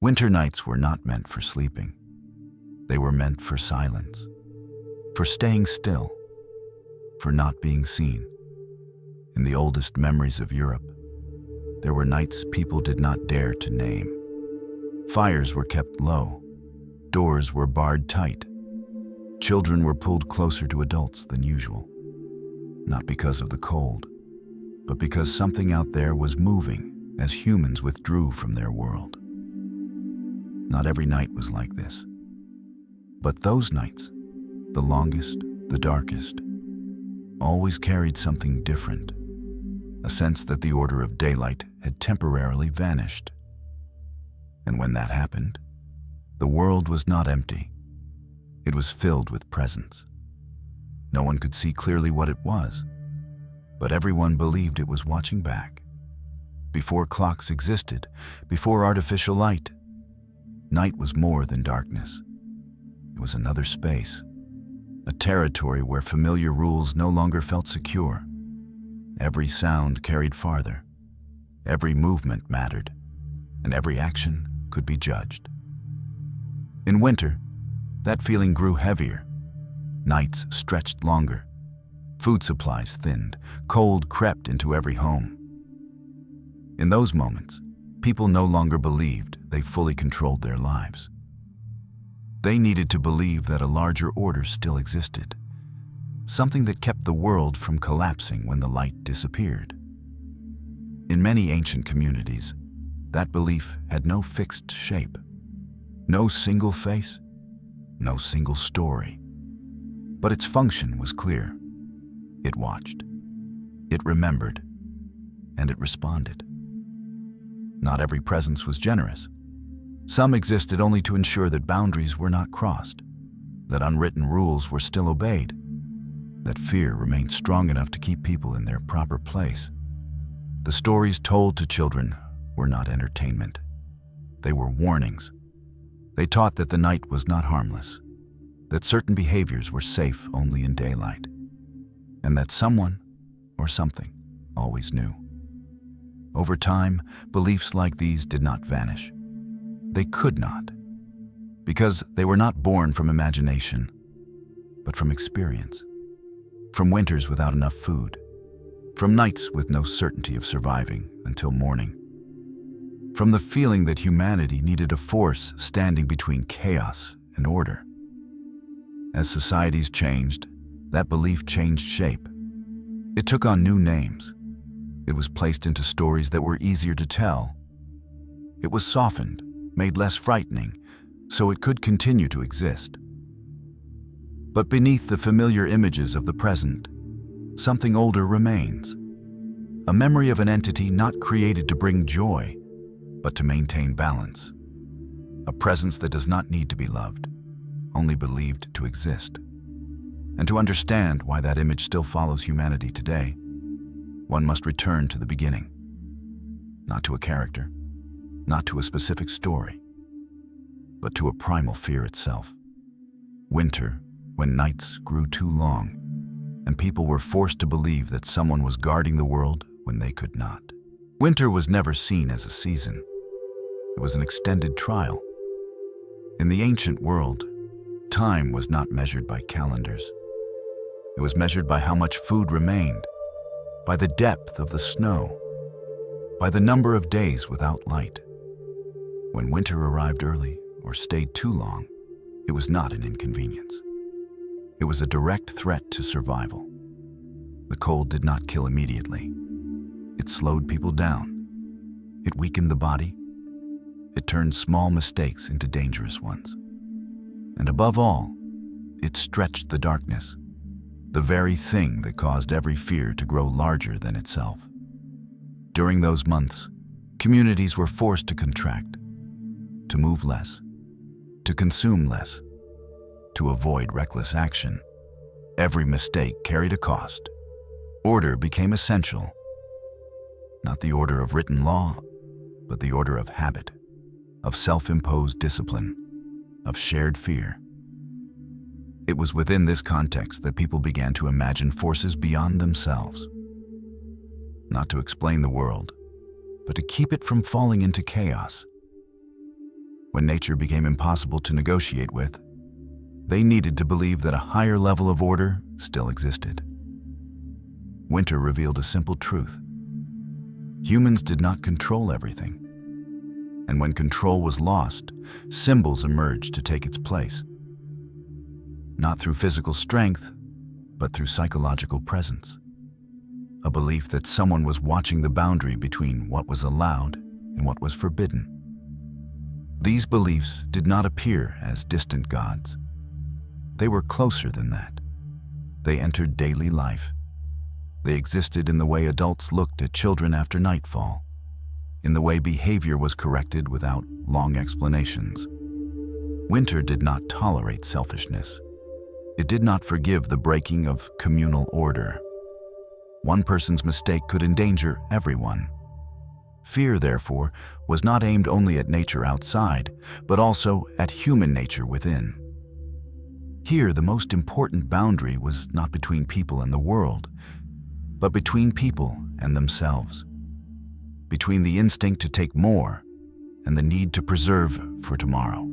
Winter nights were not meant for sleeping. They were meant for silence, for staying still, for not being seen. In the oldest memories of Europe, there were nights people did not dare to name. Fires were kept low, doors were barred tight, children were pulled closer to adults than usual, not because of the cold, but because something out there was moving as humans withdrew from their world. Not every night was like this, but those nights, the longest, the darkest, always carried something different, a sense that the order of daylight had temporarily vanished. And when that happened, the world was not empty. It was filled with presence. No one could see clearly what it was, but everyone believed it was watching back. Before clocks existed, before artificial light, night was more than darkness. It was another space, a territory where familiar rules no longer felt secure. Every sound carried farther, every movement mattered, and every action could be judged. In winter, that feeling grew heavier. Nights stretched longer. Food supplies thinned. Cold crept into every home. In those moments, people no longer believed they fully controlled their lives. They needed to believe that a larger order still existed, something that kept the world from collapsing when the light disappeared. In many ancient communities, that belief had no fixed shape, no single face, no single story. But its function was clear. It watched, it remembered, and it responded. Not every presence was generous. Some existed only to ensure that boundaries were not crossed, that unwritten rules were still obeyed, that fear remained strong enough to keep people in their proper place. The stories told to children were not entertainment. They were warnings. They taught that the night was not harmless, that certain behaviors were safe only in daylight, and that someone or something always knew. Over time, beliefs like these did not vanish. They could not, because they were not born from imagination, but from experience. From winters without enough food, from nights with no certainty of surviving until morning, from the feeling that humanity needed a force standing between chaos and order. As societies changed, that belief changed shape. It took on new names. It was placed into stories that were easier to tell. It was softened, made less frightening, so it could continue to exist. But beneath the familiar images of the present, something older remains. A memory of an entity not created to bring joy, but to maintain balance. A presence that does not need to be loved, only believed to exist. And to understand why that image still follows humanity today, one must return to the beginning. Not to a character, not to a specific story, but to a primal fear itself. Winter, when nights grew too long, and people were forced to believe that someone was guarding the world when they could not. Winter was never seen as a season. It was an extended trial. In the ancient world, time was not measured by calendars. It was measured by how much food remained, by the depth of the snow, by the number of days without light. When winter arrived early or stayed too long, it was not an inconvenience. It was a direct threat to survival. The cold did not kill immediately. It slowed people down. It weakened the body. It turned small mistakes into dangerous ones. And above all, it stretched the darkness, the very thing that caused every fear to grow larger than itself. During those months, communities were forced to contract, to move less, to consume less, to avoid reckless action. Every mistake carried a cost. Order became essential. Not the order of written law, but the order of habit, of self-imposed discipline, of shared fear. It was within this context that people began to imagine forces beyond themselves. Not to explain the world, but to keep it from falling into chaos. When nature became impossible to negotiate with, they needed to believe that a higher level of order still existed. Winter revealed a simple truth. Humans did not control everything. And when control was lost, symbols emerged to take its place. Not through physical strength, but through psychological presence. A belief that someone was watching the boundary between what was allowed and what was forbidden. These beliefs did not appear as distant gods. They were closer than that. They entered daily life. They existed in the way adults looked at children after nightfall, in the way behavior was corrected without long explanations. Winter did not tolerate selfishness. It did not forgive the breaking of communal order. One person's mistake could endanger everyone. Fear, therefore, was not aimed only at nature outside, but also at human nature within. Here, the most important boundary was not between people and the world, but between people and themselves. Between the instinct to take more and the need to preserve for tomorrow.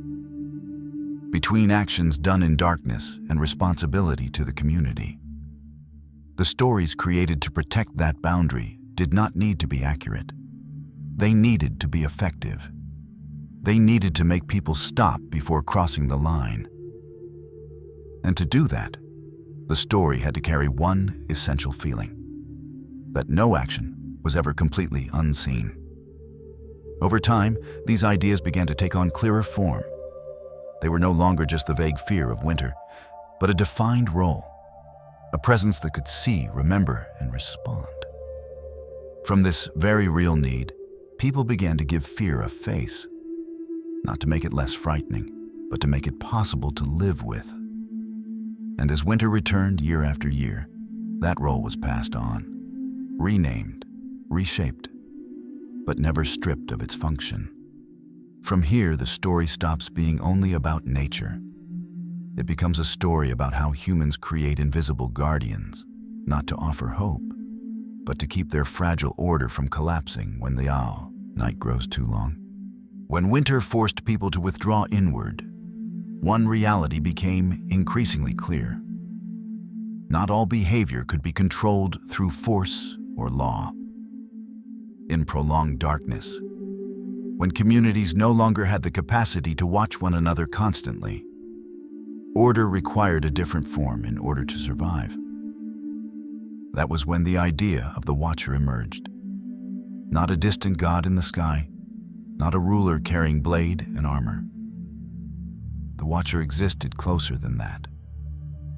Between actions done in darkness and responsibility to the community. The stories created to protect that boundary did not need to be accurate. They needed to be effective. They needed to make people stop before crossing the line. And to do that, the story had to carry one essential feeling: that no action was ever completely unseen. Over time, these ideas began to take on clearer form. They were no longer just the vague fear of winter, but a defined role, a presence that could see, remember, and respond. From this very real need, people began to give fear a face, not to make it less frightening, but to make it possible to live with. And as winter returned year after year, that role was passed on, renamed, reshaped, but never stripped of its function. From here, the story stops being only about nature. It becomes a story about how humans create invisible guardians, not to offer hope, but to keep their fragile order from collapsing when the night grows too long. When winter forced people to withdraw inward, one reality became increasingly clear. Not all behavior could be controlled through force or law. In prolonged darkness, when communities no longer had the capacity to watch one another constantly, order required a different form in order to survive. That was when the idea of the Watcher emerged. Not a distant god in the sky, not a ruler carrying blade and armor. The Watcher existed closer than that.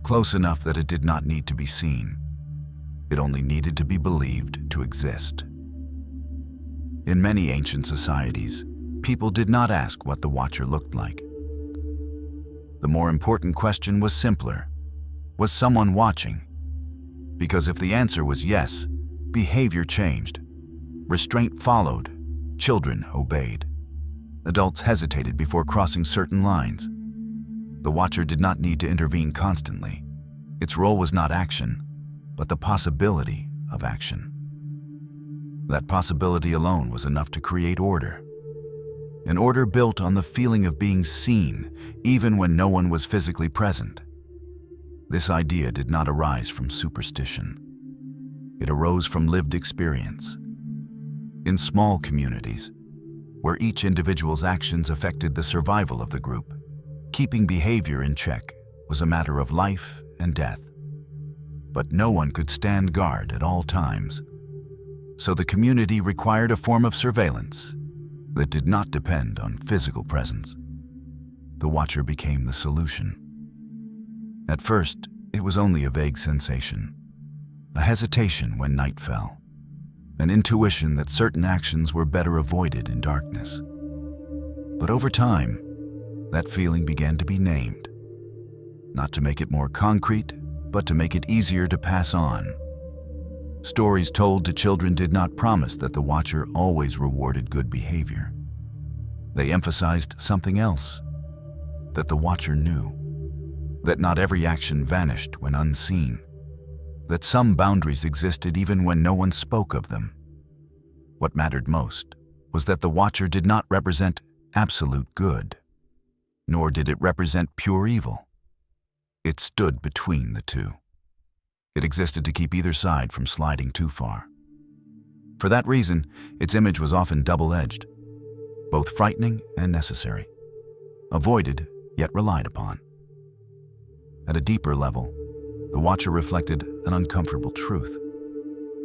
Close enough that it did not need to be seen. It only needed to be believed to exist. In many ancient societies, people did not ask what the Watcher looked like. The more important question was simpler: was someone watching? Because if the answer was yes, behavior changed. Restraint followed. Children obeyed. Adults hesitated before crossing certain lines. The Watcher did not need to intervene constantly. Its role was not action, but the possibility of action. That possibility alone was enough to create order. An order built on the feeling of being seen, even when no one was physically present. This idea did not arise from superstition. It arose from lived experience. In small communities, where each individual's actions affected the survival of the group, keeping behavior in check was a matter of life and death. But no one could stand guard at all times. So the community required a form of surveillance that did not depend on physical presence. The Watcher became the solution. At first, it was only a vague sensation, a hesitation when night fell, an intuition that certain actions were better avoided in darkness. But over time, that feeling began to be named, not to make it more concrete, but to make it easier to pass on. Stories told to children did not promise that the Watcher always rewarded good behavior. They emphasized something else, that the Watcher knew, that not every action vanished when unseen, that some boundaries existed even when no one spoke of them. What mattered most was that the Watcher did not represent absolute good, nor did it represent pure evil. It stood between the two. It existed to keep either side from sliding too far. For that reason, its image was often double-edged, both frightening and necessary, avoided yet relied upon. At a deeper level, the Watcher reflected an uncomfortable truth.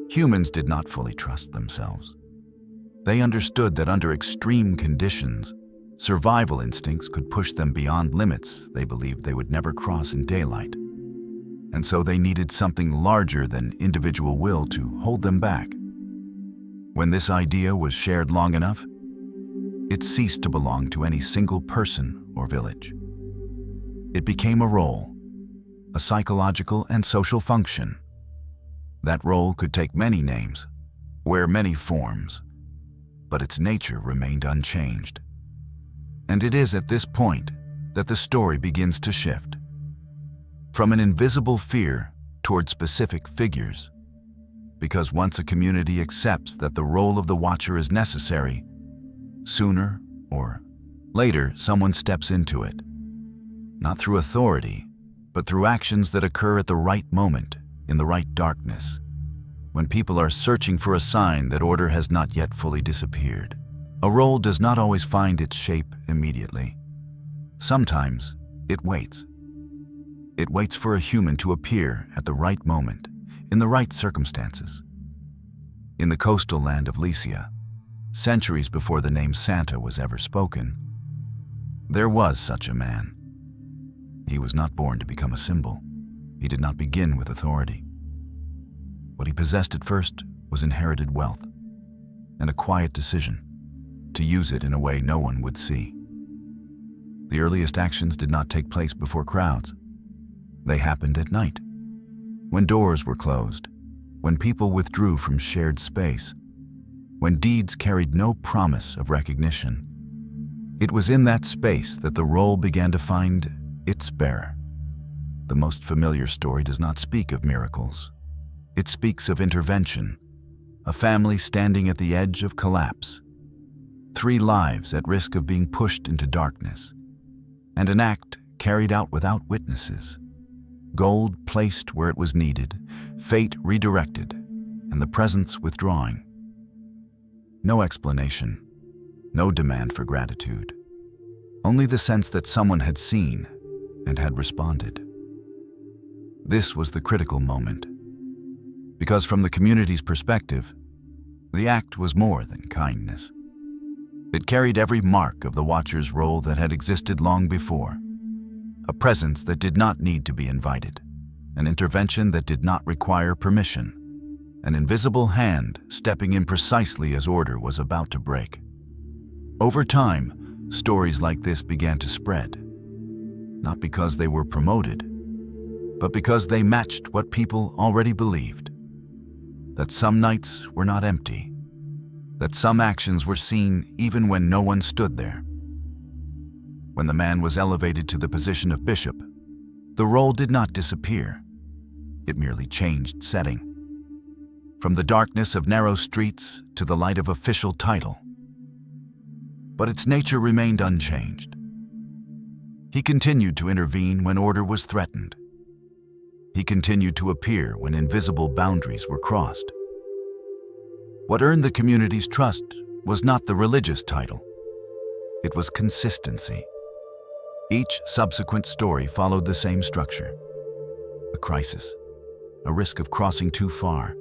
Humans did not fully trust themselves. They understood that under extreme conditions, survival instincts could push them beyond limits they believed they would never cross in daylight. And so they needed something larger than individual will to hold them back. When this idea was shared long enough, it ceased to belong to any single person or village. It became a role, a psychological and social function. That role could take many names, wear many forms, but its nature remained unchanged. And it is at this point that the story begins to shift. From an invisible fear toward specific figures, because once a community accepts that the role of the Watcher is necessary, sooner or later someone steps into it, not through authority, but through actions that occur at the right moment, in the right darkness, when people are searching for a sign that order has not yet fully disappeared. A role does not always find its shape immediately. Sometimes it waits. It waits for a human to appear at the right moment, in the right circumstances. In the coastal land of Lycia, centuries before the name Santa was ever spoken, there was such a man. He was not born to become a symbol. He did not begin with authority. What he possessed at first was inherited wealth and a quiet decision to use it in a way no one would see. The earliest actions did not take place before crowds. They happened at night, when doors were closed, when people withdrew from shared space, when deeds carried no promise of recognition. It was in that space that the role began to find its bearer. The most familiar story does not speak of miracles. It speaks of intervention, a family standing at the edge of collapse, 3 lives at risk of being pushed into darkness, and an act carried out without witnesses. Gold placed where it was needed, fate redirected, and the presence withdrawing. No explanation, no demand for gratitude, only the sense that someone had seen and had responded. This was the critical moment, because from the community's perspective, the act was more than kindness. It carried every mark of the Watcher's role that had existed long before. A presence that did not need to be invited, an intervention that did not require permission, an invisible hand stepping in precisely as order was about to break. Over time, stories like this began to spread, not because they were promoted, but because they matched what people already believed, that some nights were not empty, that some actions were seen even when no one stood there. When the man was elevated to the position of bishop, the role did not disappear. It merely changed setting. From the darkness of narrow streets to the light of official title. But its nature remained unchanged. He continued to intervene when order was threatened. He continued to appear when invisible boundaries were crossed. What earned the community's trust was not the religious title. It was consistency. Each subsequent story followed the same structure. A crisis, a risk of crossing too far,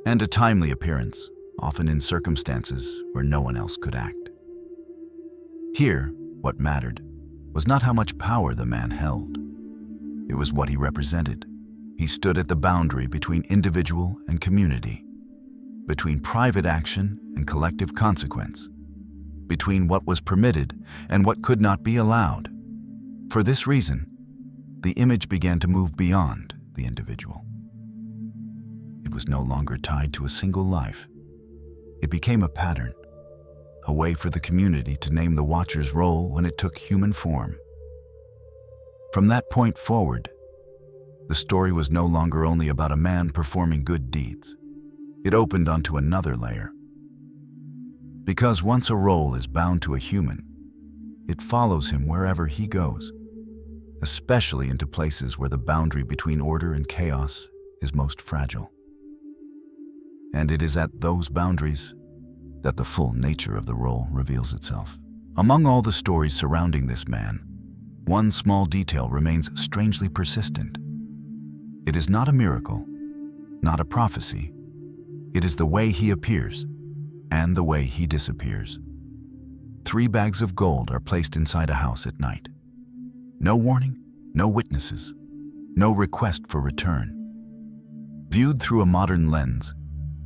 and a timely appearance, often in circumstances where no one else could act. Here, what mattered was not how much power the man held. It was what he represented. He stood at the boundary between individual and community, between private action and collective consequence, between what was permitted and what could not be allowed. For this reason, the image began to move beyond the individual. It was no longer tied to a single life. It became a pattern, a way for the community to name the Watcher's role when it took human form. From that point forward, the story was no longer only about a man performing good deeds. It opened onto another layer. Because once a role is bound to a human, it follows him wherever he goes, especially into places where the boundary between order and chaos is most fragile. And it is at those boundaries that the full nature of the role reveals itself. Among all the stories surrounding this man, one small detail remains strangely persistent. It is not a miracle, not a prophecy. It is the way he appears and the way he disappears. 3 bags of gold are placed inside a house at night. No warning, no witnesses, no request for return. Viewed through a modern lens,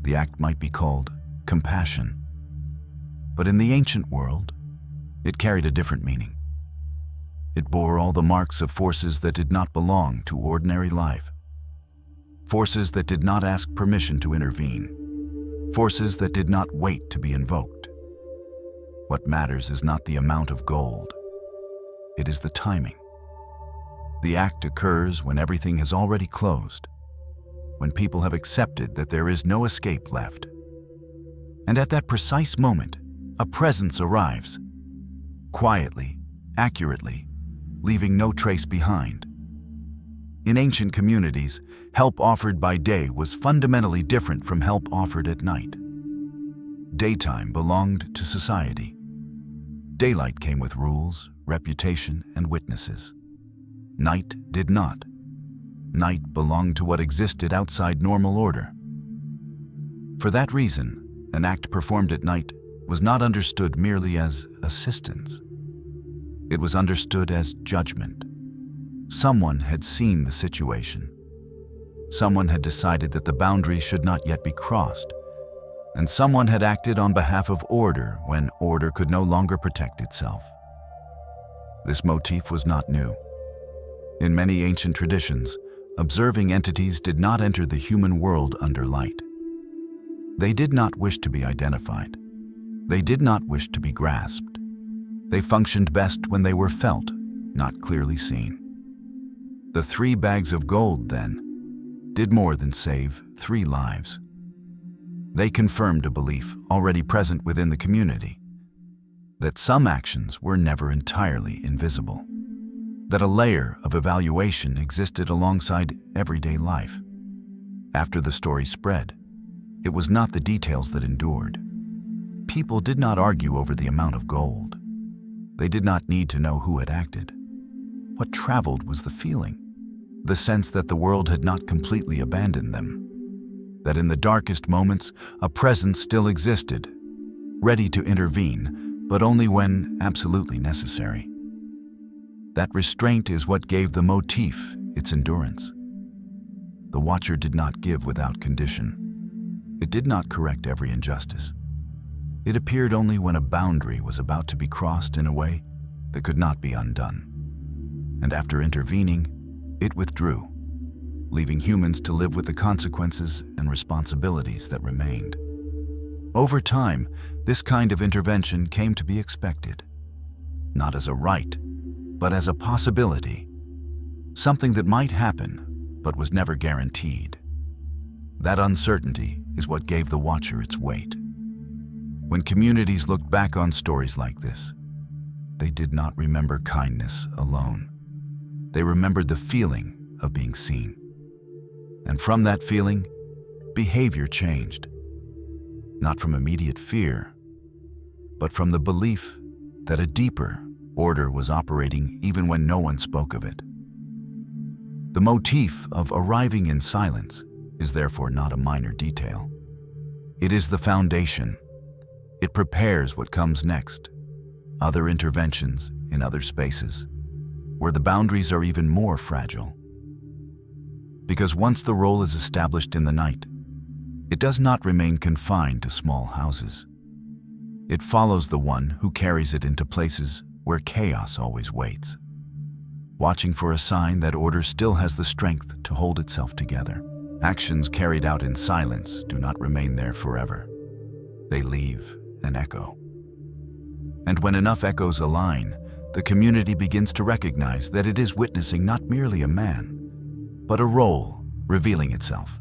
the act might be called compassion. But in the ancient world, it carried a different meaning. It bore all the marks of forces that did not belong to ordinary life. Forces that did not ask permission to intervene. Forces that did not wait to be invoked. What matters is not the amount of gold. It is the timing. The act occurs when everything has already closed, when people have accepted that there is no escape left. And at that precise moment, a presence arrives, quietly, accurately, leaving no trace behind. In ancient communities, help offered by day was fundamentally different from help offered at night. Daytime belonged to society. Daylight came with rules, reputation, and witnesses. Night did not. Night belonged to what existed outside normal order. For that reason, an act performed at night was not understood merely as assistance. It was understood as judgment. Someone had seen the situation. Someone had decided that the boundaries should not yet be crossed, and someone had acted on behalf of order when order could no longer protect itself. This motif was not new. In many ancient traditions, observing entities did not enter the human world under light. They did not wish to be identified. They did not wish to be grasped. They functioned best when they were felt, not clearly seen. The 3 bags of gold, then, did more than save 3 lives. They confirmed a belief already present within the community, that some actions were never entirely invisible, that a layer of evaluation existed alongside everyday life. After the story spread, it was not the details that endured. People did not argue over the amount of gold. They did not need to know who had acted. What traveled was the feeling, the sense that the world had not completely abandoned them, that in the darkest moments, a presence still existed, ready to intervene, but only when absolutely necessary. That restraint is what gave the motif its endurance. The watcher did not give without condition. It did not correct every injustice. It appeared only when a boundary was about to be crossed in a way that could not be undone. And after intervening, it withdrew, leaving humans to live with the consequences and responsibilities that remained. Over time, this kind of intervention came to be expected, not as a right, but as a possibility, something that might happen, but was never guaranteed. That uncertainty is what gave the watcher its weight. When communities looked back on stories like this, they did not remember kindness alone. They remembered the feeling of being seen. And from that feeling, behavior changed. Not from immediate fear, but from the belief that a deeper order was operating even when no one spoke of it. The motif of arriving in silence is therefore not a minor detail. It is the foundation. It prepares what comes next, other interventions in other spaces, where the boundaries are even more fragile. Because once the role is established in the night, it does not remain confined to small houses. It follows the one who carries it into places where chaos always waits, watching for a sign that order still has the strength to hold itself together. Actions carried out in silence do not remain there forever. They leave an echo. And when enough echoes align, the community begins to recognize that it is witnessing not merely a man, but a role revealing itself.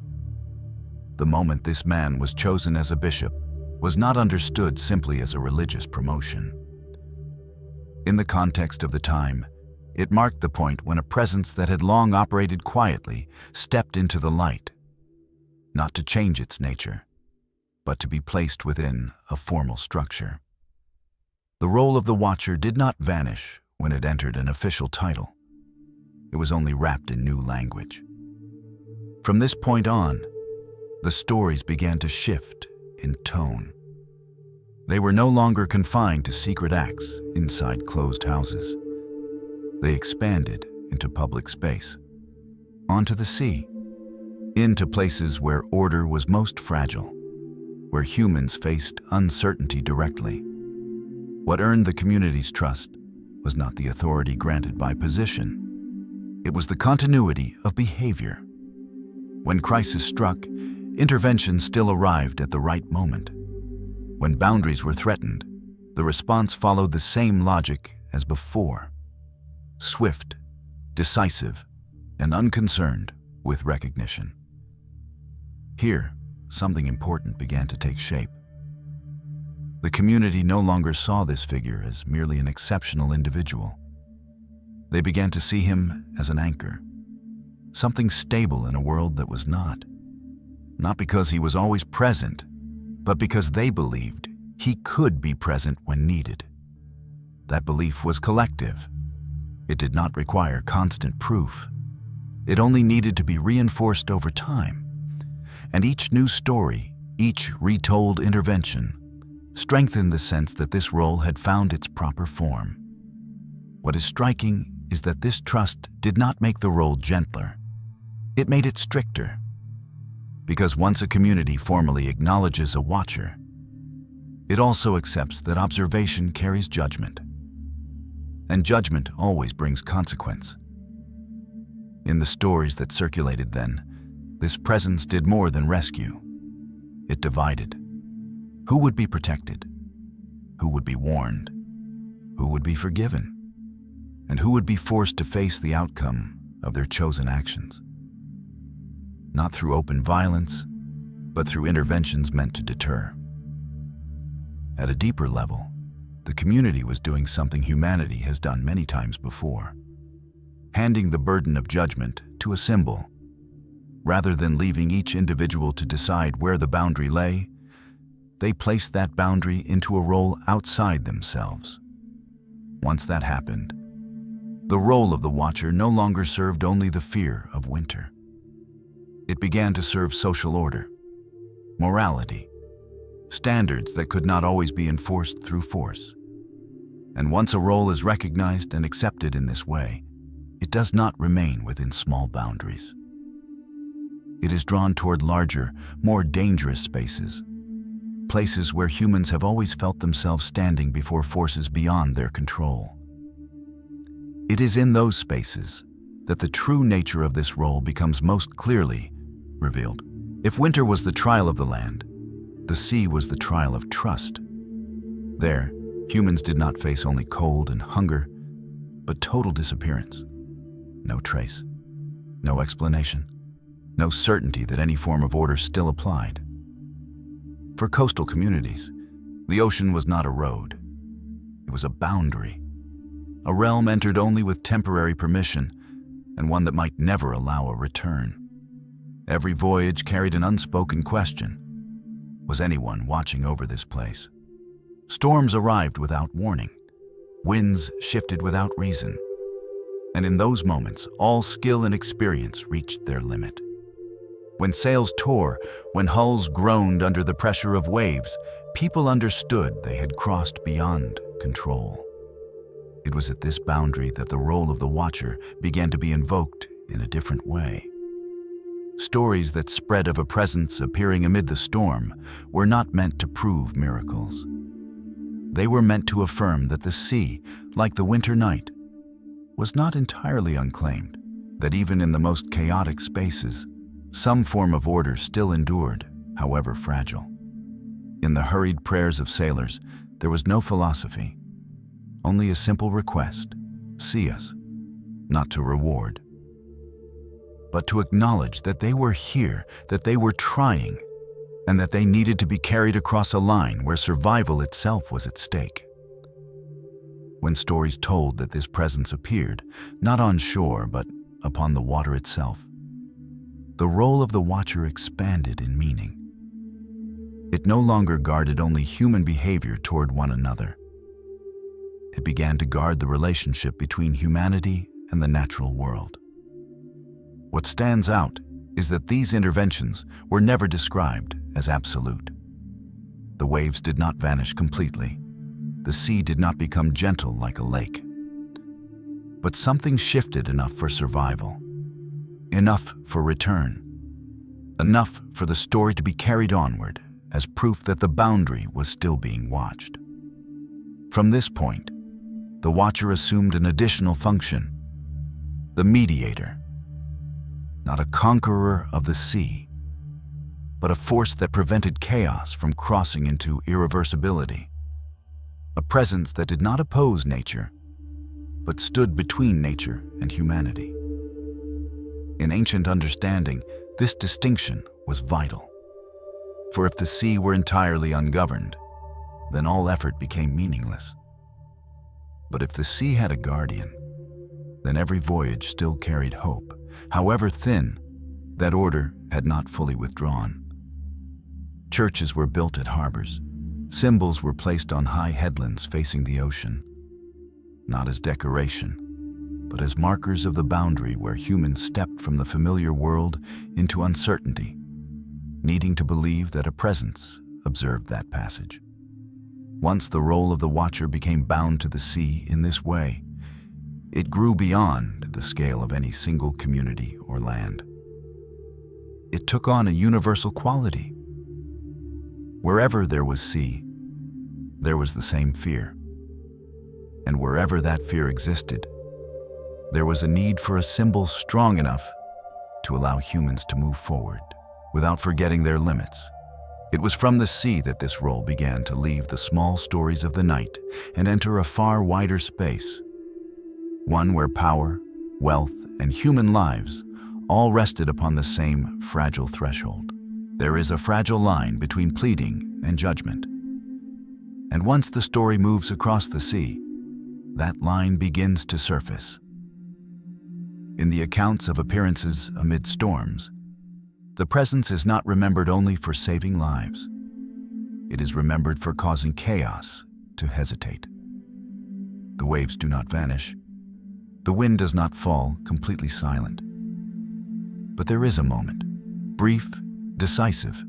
The moment this man was chosen as a bishop was not understood simply as a religious promotion. In the context of the time, it marked the point when a presence that had long operated quietly stepped into the light, not to change its nature, but to be placed within a formal structure. The role of the Watcher did not vanish when it entered an official title. It was only wrapped in new language. From this point on, the stories began to shift in tone. They were no longer confined to secret acts inside closed houses. They expanded into public space, onto the sea, into places where order was most fragile, where humans faced uncertainty directly. What earned the community's trust was not the authority granted by position. It was the continuity of behavior. When crisis struck, intervention still arrived at the right moment. When boundaries were threatened, the response followed the same logic as before: swift, decisive, and unconcerned with recognition. Here, something important began to take shape. The community no longer saw this figure as merely an exceptional individual. They began to see him as an anchor, something stable in a world that was not. Not because he was always present, but because they believed he could be present when needed. That belief was collective. It did not require constant proof. It only needed to be reinforced over time. And each new story, each retold intervention, strengthened the sense that this role had found its proper form. What is striking is that this trust did not make the role gentler. It made it stricter. Because once a community formally acknowledges a Watcher, it also accepts that observation carries judgment. And judgment always brings consequence. In the stories that circulated then, this presence did more than rescue. It divided. Who would be protected? Who would be warned? Who would be forgiven? And who would be forced to face the outcome of their chosen actions? Not through open violence, but through interventions meant to deter. At a deeper level, the community was doing something humanity has done many times before, handing the burden of judgment to a symbol. Rather than leaving each individual to decide where the boundary lay, they placed that boundary into a role outside themselves. Once that happened, the role of the Watcher no longer served only the fear of winter. It began to serve social order, morality, standards that could not always be enforced through force. And once a role is recognized and accepted in this way, it does not remain within small boundaries. It is drawn toward larger, more dangerous spaces, places where humans have always felt themselves standing before forces beyond their control. It is in those spaces that the true nature of this role becomes most clearly revealed. If winter was the trial of the land, the sea was the trial of trust. There, humans did not face only cold and hunger, but total disappearance. No trace, no explanation, no certainty that any form of order still applied. For coastal communities, the ocean was not a road. It was a boundary, a realm entered only with temporary permission, and one that might never allow a return. Every voyage carried an unspoken question. Was anyone watching over this place? Storms arrived without warning. Winds shifted without reason. And in those moments, all skill and experience reached their limit. When sails tore, when hulls groaned under the pressure of waves, people understood they had crossed beyond control. It was at this boundary that the role of the Watcher began to be invoked in a different way. Stories that spread of a presence appearing amid the storm were not meant to prove miracles. They were meant to affirm that the sea, like the winter night, was not entirely unclaimed, that even in the most chaotic spaces, some form of order still endured, however fragile. In the hurried prayers of sailors, there was no philosophy, only a simple request: see us, not to reward, but to acknowledge that they were here, that they were trying, and that they needed to be carried across a line where survival itself was at stake. when stories told that this presence appeared, not on shore but upon the water itself. The role of the watcher expanded in meaning. It no longer guarded only human behavior toward one another. It began to guard the relationship between humanity and the natural world. What stands out is that these interventions were never described as absolute. The waves did not vanish completely. The sea did not become gentle like a lake. But something shifted enough for survival, enough for return, enough for the story to be carried onward as proof that the boundary was still being watched. From this point, the watcher assumed an additional function, the mediator, not a conqueror of the sea, but a force that prevented chaos from crossing into irreversibility, a presence that did not oppose nature, but stood between nature and humanity. In ancient understanding, this distinction was vital. For if the sea were entirely ungoverned, then all effort became meaningless. But if the sea had a guardian, then every voyage still carried hope. However thin, that order had not fully withdrawn. Churches were built at harbors. Symbols were placed on high headlands facing the ocean, not as decoration, but as markers of the boundary where humans stepped from the familiar world into uncertainty, needing to believe that a presence observed that passage. Once the role of the watcher became bound to the sea in this way, it grew beyond the scale of any single community or land. It took on a universal quality. Wherever there was sea, there was the same fear. And wherever that fear existed, there was a need for a symbol strong enough to allow humans to move forward without forgetting their limits. It was from the sea that this role began to leave the small stories of the night and enter a far wider space, one where power, wealth, and human lives all rested upon the same fragile threshold. There is a fragile line between pleading and judgment. And once the story moves across the sea, that line begins to surface. In the accounts of appearances amid storms, the presence is not remembered only for saving lives. It is remembered for causing chaos to hesitate. The waves do not vanish. The wind does not fall completely silent. But there is a moment, brief, decisive,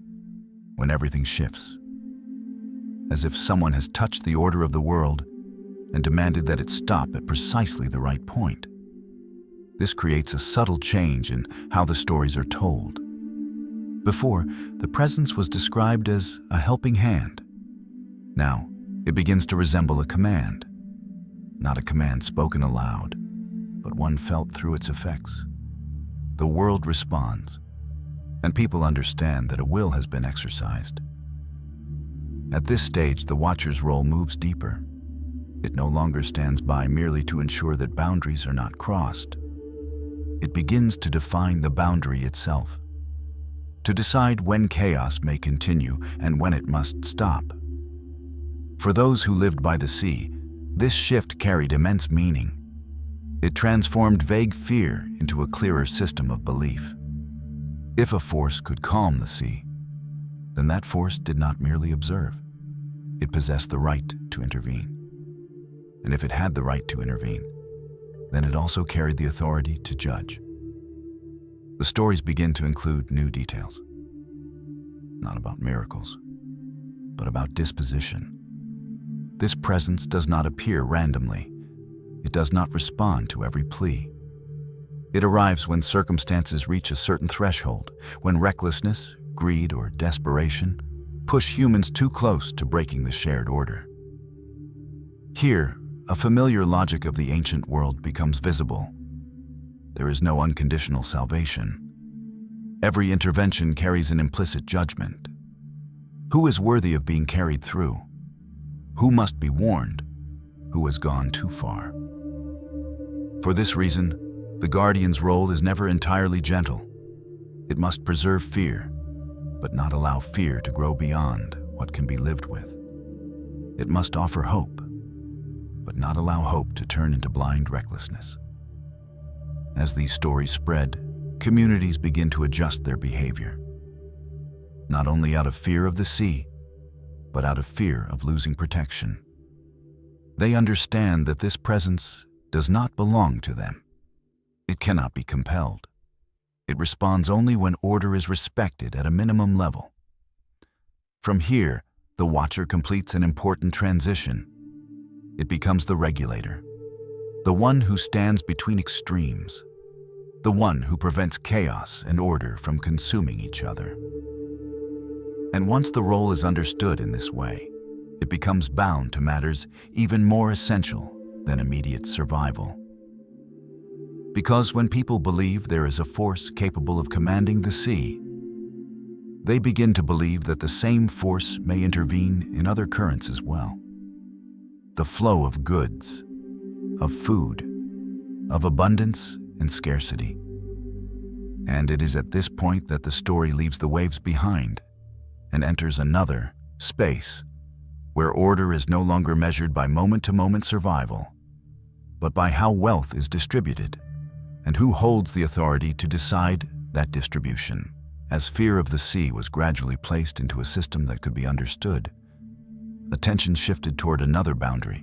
when everything shifts. As if someone has touched the order of the world and demanded that it stop at precisely the right point. This creates a subtle change in how the stories are told. Before, the presence was described as a helping hand. Now, it begins to resemble a command. Not a command spoken aloud, but one felt through its effects. The world responds, and people understand that a will has been exercised. At this stage, the watcher's role moves deeper. It no longer stands by merely to ensure that boundaries are not crossed. It begins to define the boundary itself, to decide when chaos may continue and when it must stop. For those who lived by the sea, this shift carried immense meaning. It transformed vague fear into a clearer system of belief. If a force could calm the sea, then that force did not merely observe. It possessed the right to intervene. And if it had the right to intervene, then it also carried the authority to judge. The stories begin to include new details, not about miracles, but about disposition. This presence does not appear randomly. It does not respond to every plea. It arrives when circumstances reach a certain threshold, when recklessness, greed, or desperation push humans too close to breaking the shared order. Here, a familiar logic of the ancient world becomes visible. There is no unconditional salvation. Every intervention carries an implicit judgment. Who is worthy of being carried through? Who must be warned? Who has gone too far? For this reason, the guardian's role is never entirely gentle. It must preserve fear, but not allow fear to grow beyond what can be lived with. It must offer hope, but not allow hope to turn into blind recklessness. As these stories spread, communities begin to adjust their behavior, not only out of fear of the sea, but out of fear of losing protection. They understand that this presence does not belong to them. It cannot be compelled. It responds only when order is respected at a minimum level. From here, the watcher completes an important transition. It becomes the regulator, the one who stands between extremes, the one who prevents chaos and order from consuming each other. And once the role is understood in this way, it becomes bound to matters even more essential than immediate survival. Because when people believe there is a force capable of commanding the sea, they begin to believe that the same force may intervene in other currents as well. The flow of goods, of food, of abundance and scarcity. And it is at this point that the story leaves the waves behind and enters another space where order is no longer measured by moment-to-moment survival, but by how wealth is distributed and who holds the authority to decide that distribution. As fear of the sea was gradually placed into a system that could be understood, attention shifted toward another boundary,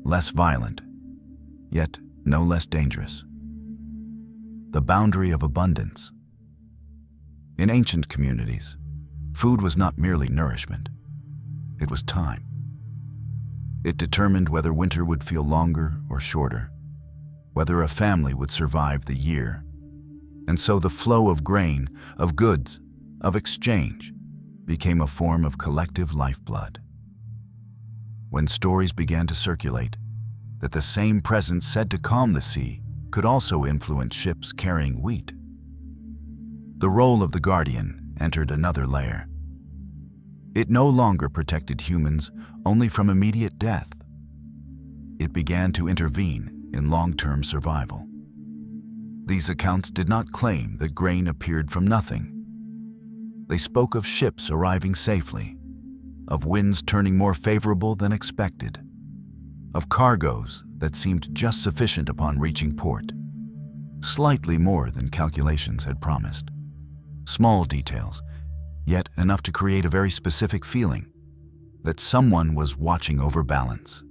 less violent, yet no less dangerous. The boundary of abundance. In ancient communities, food was not merely nourishment, it was time. It determined whether winter would feel longer or shorter, whether a family would survive the year. And so the flow of grain, of goods, of exchange became a form of collective lifeblood. When stories began to circulate that the same presence said to calm the sea could also influence ships carrying wheat, the role of the guardian entered another layer. It no longer protected humans only from immediate death. It began to intervene in long-term survival. These accounts did not claim that grain appeared from nothing. They spoke of ships arriving safely, of winds turning more favorable than expected, of cargoes that seemed just sufficient upon reaching port, slightly more than calculations had promised. Small details, yet enough to create a very specific feeling that someone was watching over balance.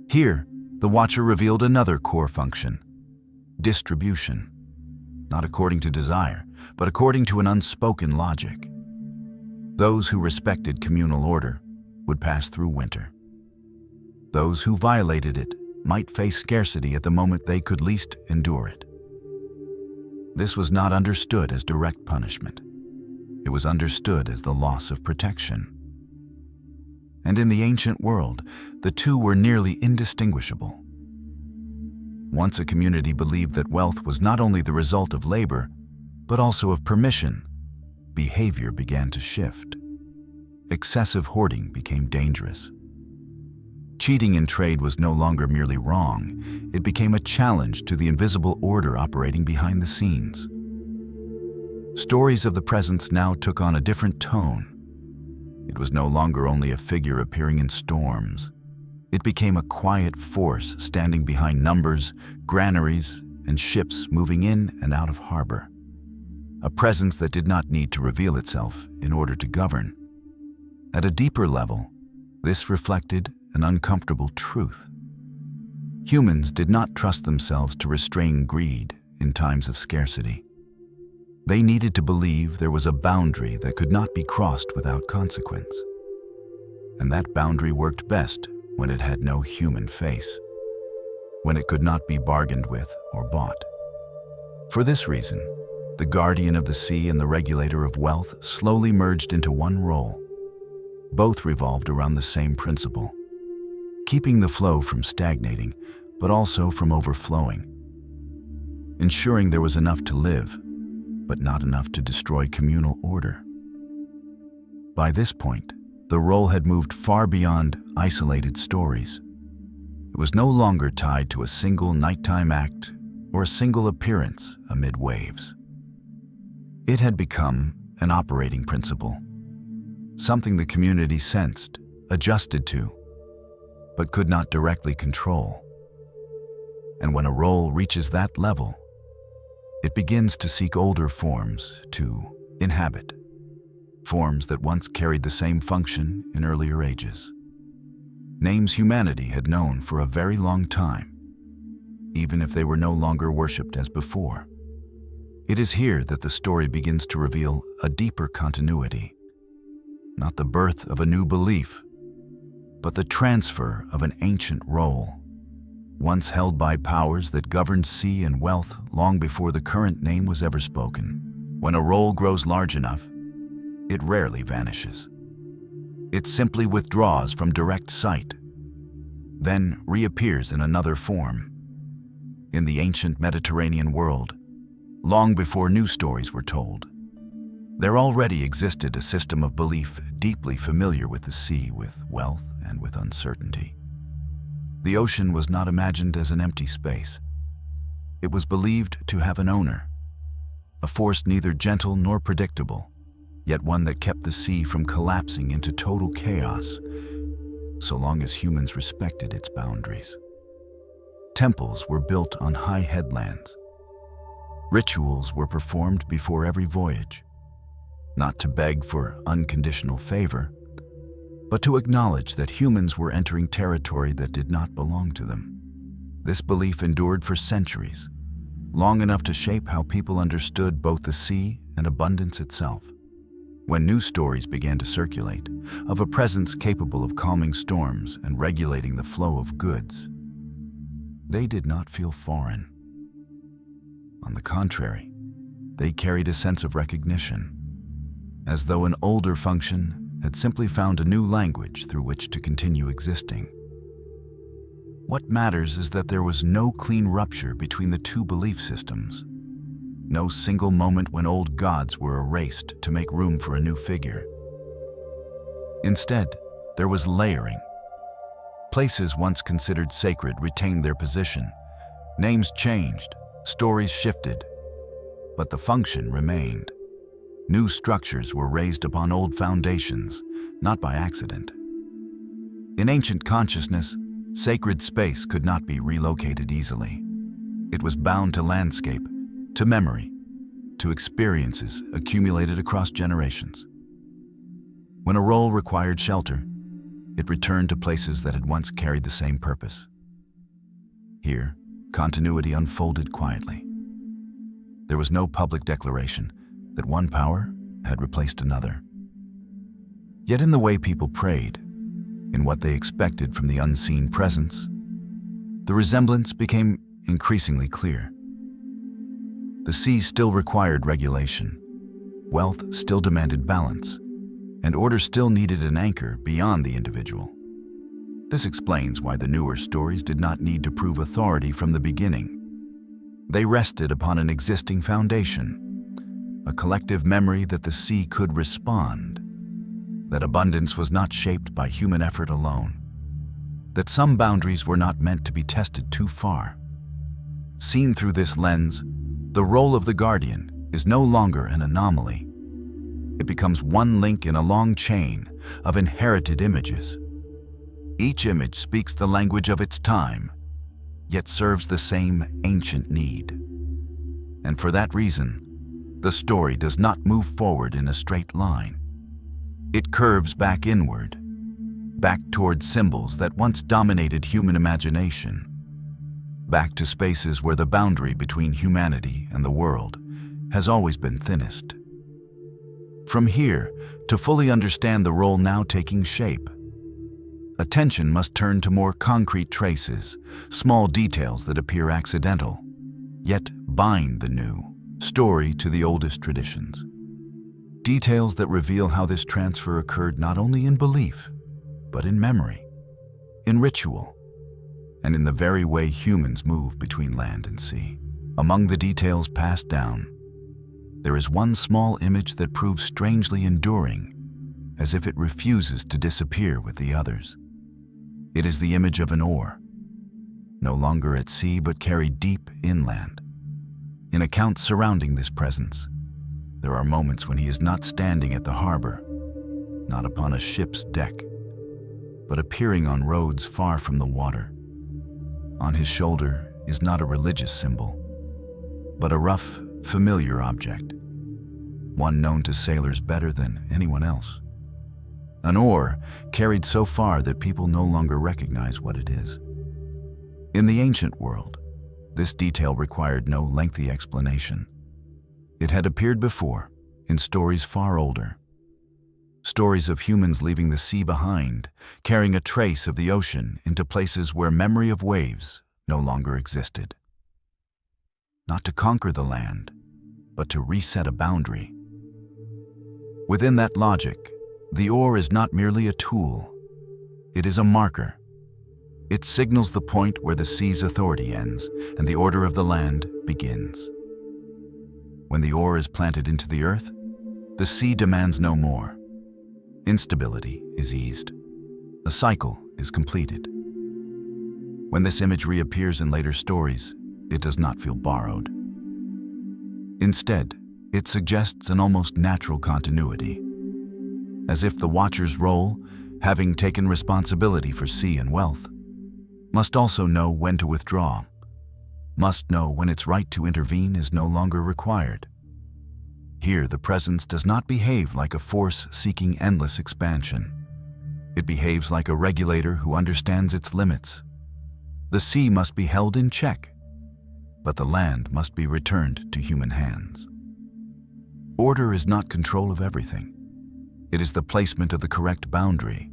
Here, the watcher revealed another core function: distribution, not according to desire, but according to an unspoken logic. Those who respected communal order would pass through winter. Those who violated it might face scarcity at the moment they could least endure it. This was not understood as direct punishment. It was understood as the loss of protection. And in the ancient world, the two were nearly indistinguishable. Once a community believed that wealth was not only the result of labor, but also of permission, behavior began to shift. Excessive hoarding became dangerous. Cheating in trade was no longer merely wrong, it became a challenge to the invisible order operating behind the scenes. Stories of the presence now took on a different tone. It was no longer only a figure appearing in storms. It became a quiet force standing behind numbers, granaries, and ships moving in and out of harbor. A presence that did not need to reveal itself in order to govern. At a deeper level, this reflected an uncomfortable truth. Humans did not trust themselves to restrain greed in times of scarcity. They needed to believe there was a boundary that could not be crossed without consequence. And that boundary worked best when it had no human face, when it could not be bargained with or bought. For this reason, the guardian of the sea and the regulator of wealth slowly merged into one role. Both revolved around the same principle: keeping the flow from stagnating, but also from overflowing, ensuring there was enough to live, but not enough to destroy communal order. By this point, the role had moved far beyond isolated stories. It was no longer tied to a single nighttime act or a single appearance amid waves. It had become an operating principle, something the community sensed, adjusted to, but could not directly control. And when a role reaches that level, it begins to seek older forms to inhabit, forms that once carried the same function in earlier ages. Names humanity had known for a very long time, even if they were no longer worshipped as before. It is here that the story begins to reveal a deeper continuity, not the birth of a new belief, but the transfer of an ancient role, once held by powers that governed sea and wealth long before the current name was ever spoken. When a role grows large enough, it rarely vanishes. It simply withdraws from direct sight, then reappears in another form. In the ancient Mediterranean world, long before new stories were told, there already existed a system of belief deeply familiar with the sea, with wealth, and with uncertainty. The ocean was not imagined as an empty space. It was believed to have an owner, a force neither gentle nor predictable, yet one that kept the sea from collapsing into total chaos, so long as humans respected its boundaries. Temples were built on high headlands. Rituals were performed before every voyage, not to beg for unconditional favor, but to acknowledge that humans were entering territory that did not belong to them. This belief endured for centuries, long enough to shape how people understood both the sea and abundance itself. When new stories began to circulate of a presence capable of calming storms and regulating the flow of goods, they did not feel foreign. On the contrary, they carried a sense of recognition, as though an older function had simply found a new language through which to continue existing. What matters is that there was no clean rupture between the two belief systems, no single moment when old gods were erased to make room for a new figure. Instead, there was layering. Places once considered sacred retained their position. Names changed, stories shifted, but the function remained. New structures were raised upon old foundations, not by accident. In ancient consciousness, sacred space could not be relocated easily. It was bound to landscape, to memory, to experiences accumulated across generations. When a role required shelter, it returned to places that had once carried the same purpose. Here, continuity unfolded quietly. There was no public declaration that one power had replaced another. Yet in the way people prayed, in what they expected from the unseen presence, the resemblance became increasingly clear. The sea still required regulation, wealth still demanded balance, and order still needed an anchor beyond the individual. This explains why the newer stories did not need to prove authority from the beginning. They rested upon an existing foundation, a collective memory that the sea could respond, that abundance was not shaped by human effort alone, that some boundaries were not meant to be tested too far. Seen through this lens, the role of the guardian is no longer an anomaly. It becomes one link in a long chain of inherited images. Each image speaks the language of its time, yet serves the same ancient need. And for that reason, the story does not move forward in a straight line. It curves back inward, back toward symbols that once dominated human imagination, back to spaces where the boundary between humanity and the world has always been thinnest. From here, to fully understand the role now taking shape, attention must turn to more concrete traces, small details that appear accidental, yet bind the new story to the oldest traditions. Details that reveal how this transfer occurred not only in belief, but in memory, in ritual, and in the very way humans move between land and sea. Among the details passed down, there is one small image that proves strangely enduring, as if it refuses to disappear with the others. It is the image of an oar, no longer at sea but carried deep inland. In accounts surrounding this presence, there are moments when he is not standing at the harbor, not upon a ship's deck, but appearing on roads far from the water. On his shoulder is not a religious symbol, but a rough, familiar object, one known to sailors better than anyone else. An oar carried so far that people no longer recognize what it is. In the ancient world, this detail required no lengthy explanation. It had appeared before in stories far older. Stories of humans leaving the sea behind, carrying a trace of the ocean into places where memory of waves no longer existed. Not to conquer the land, but to reset a boundary. Within that logic, the oar is not merely a tool, it is a marker. It signals the point where the sea's authority ends and the order of the land begins. When the oar is planted into the earth, the sea demands no more. Instability is eased. A cycle is completed. When this image reappears in later stories, it does not feel borrowed. Instead, it suggests an almost natural continuity, as if the watcher's role, having taken responsibility for sea and wealth, must also know when to withdraw, must know when its right to intervene is no longer required. Here, the presence does not behave like a force seeking endless expansion. It behaves like a regulator who understands its limits. The sea must be held in check, but the land must be returned to human hands. Order is not control of everything. It is the placement of the correct boundary.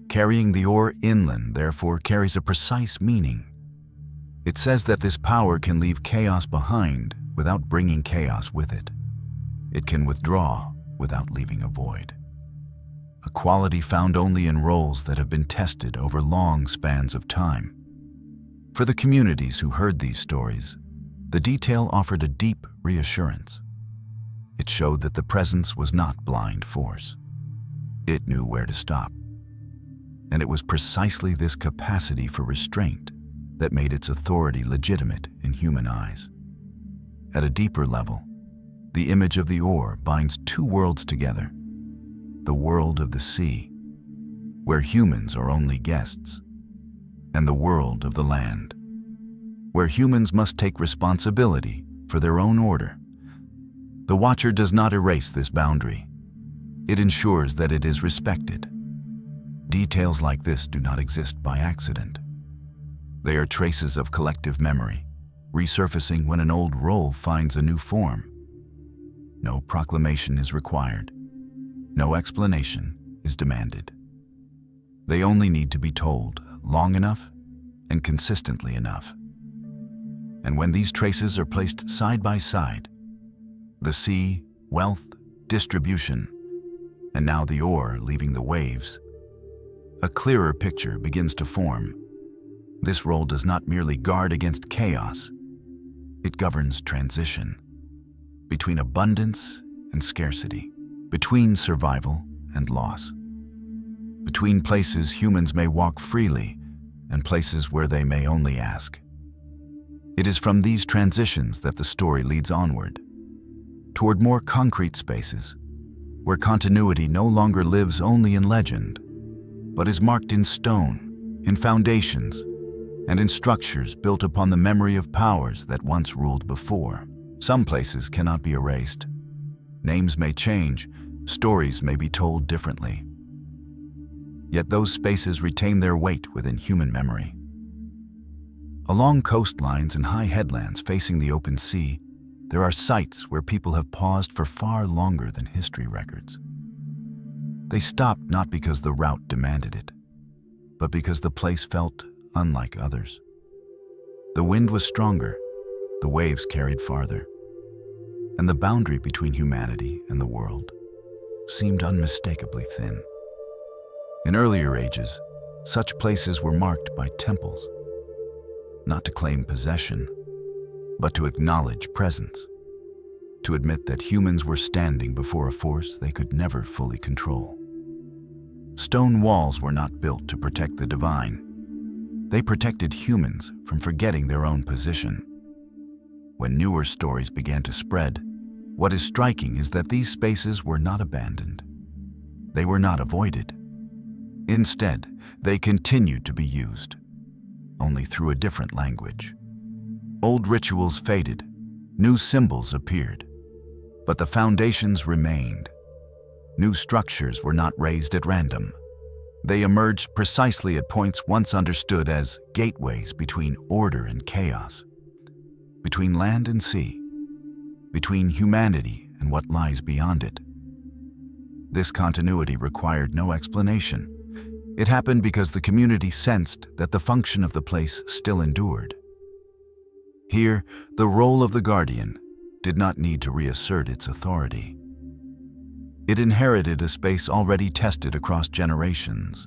Carrying the oar inland, therefore, carries a precise meaning. It says that this power can leave chaos behind without bringing chaos with it. It can withdraw without leaving a void. A quality found only in roles that have been tested over long spans of time. For the communities who heard these stories, the detail offered a deep reassurance. It showed that the presence was not blind force. It knew where to stop. And it was precisely this capacity for restraint that made its authority legitimate in human eyes. At a deeper level, the image of the oar binds two worlds together. The world of the sea, where humans are only guests, and the world of the land, where humans must take responsibility for their own order. The watcher does not erase this boundary. It ensures that it is respected. Details like this do not exist by accident. They are traces of collective memory, resurfacing when an old role finds a new form. No proclamation is required. No explanation is demanded. They only need to be told long enough and consistently enough. And when these traces are placed side by side, the sea, wealth, distribution, and now the oar leaving the waves, a clearer picture begins to form. This role does not merely guard against chaos, it governs transition between abundance and scarcity, between survival and loss, between places humans may walk freely and places where they may only ask. It is from these transitions that the story leads onward, toward more concrete spaces, where continuity no longer lives only in legend, but is marked in stone, in foundations, and in structures built upon the memory of powers that once ruled before. Some places cannot be erased. Names may change, stories may be told differently. Yet those spaces retain their weight within human memory. Along coastlines and high headlands facing the open sea, there are sites where people have paused for far longer than history records. They stopped not because the route demanded it, but because the place felt unlike others. The wind was stronger, the waves carried farther, and the boundary between humanity and the world seemed unmistakably thin. In earlier ages, such places were marked by temples, not to claim possession, but to acknowledge presence, to admit that humans were standing before a force they could never fully control. Stone walls were not built to protect the divine. They protected humans from forgetting their own position. When newer stories began to spread, what is striking is that these spaces were not abandoned. They were not avoided. Instead, they continued to be used, only through a different language. Old rituals faded, new symbols appeared, but the foundations remained. New structures were not raised at random. They emerged precisely at points once understood as gateways between order and chaos, between land and sea, between humanity and what lies beyond it. This continuity required no explanation. It happened because the community sensed that the function of the place still endured. Here, the role of the guardian did not need to reassert its authority. It inherited a space already tested across generations.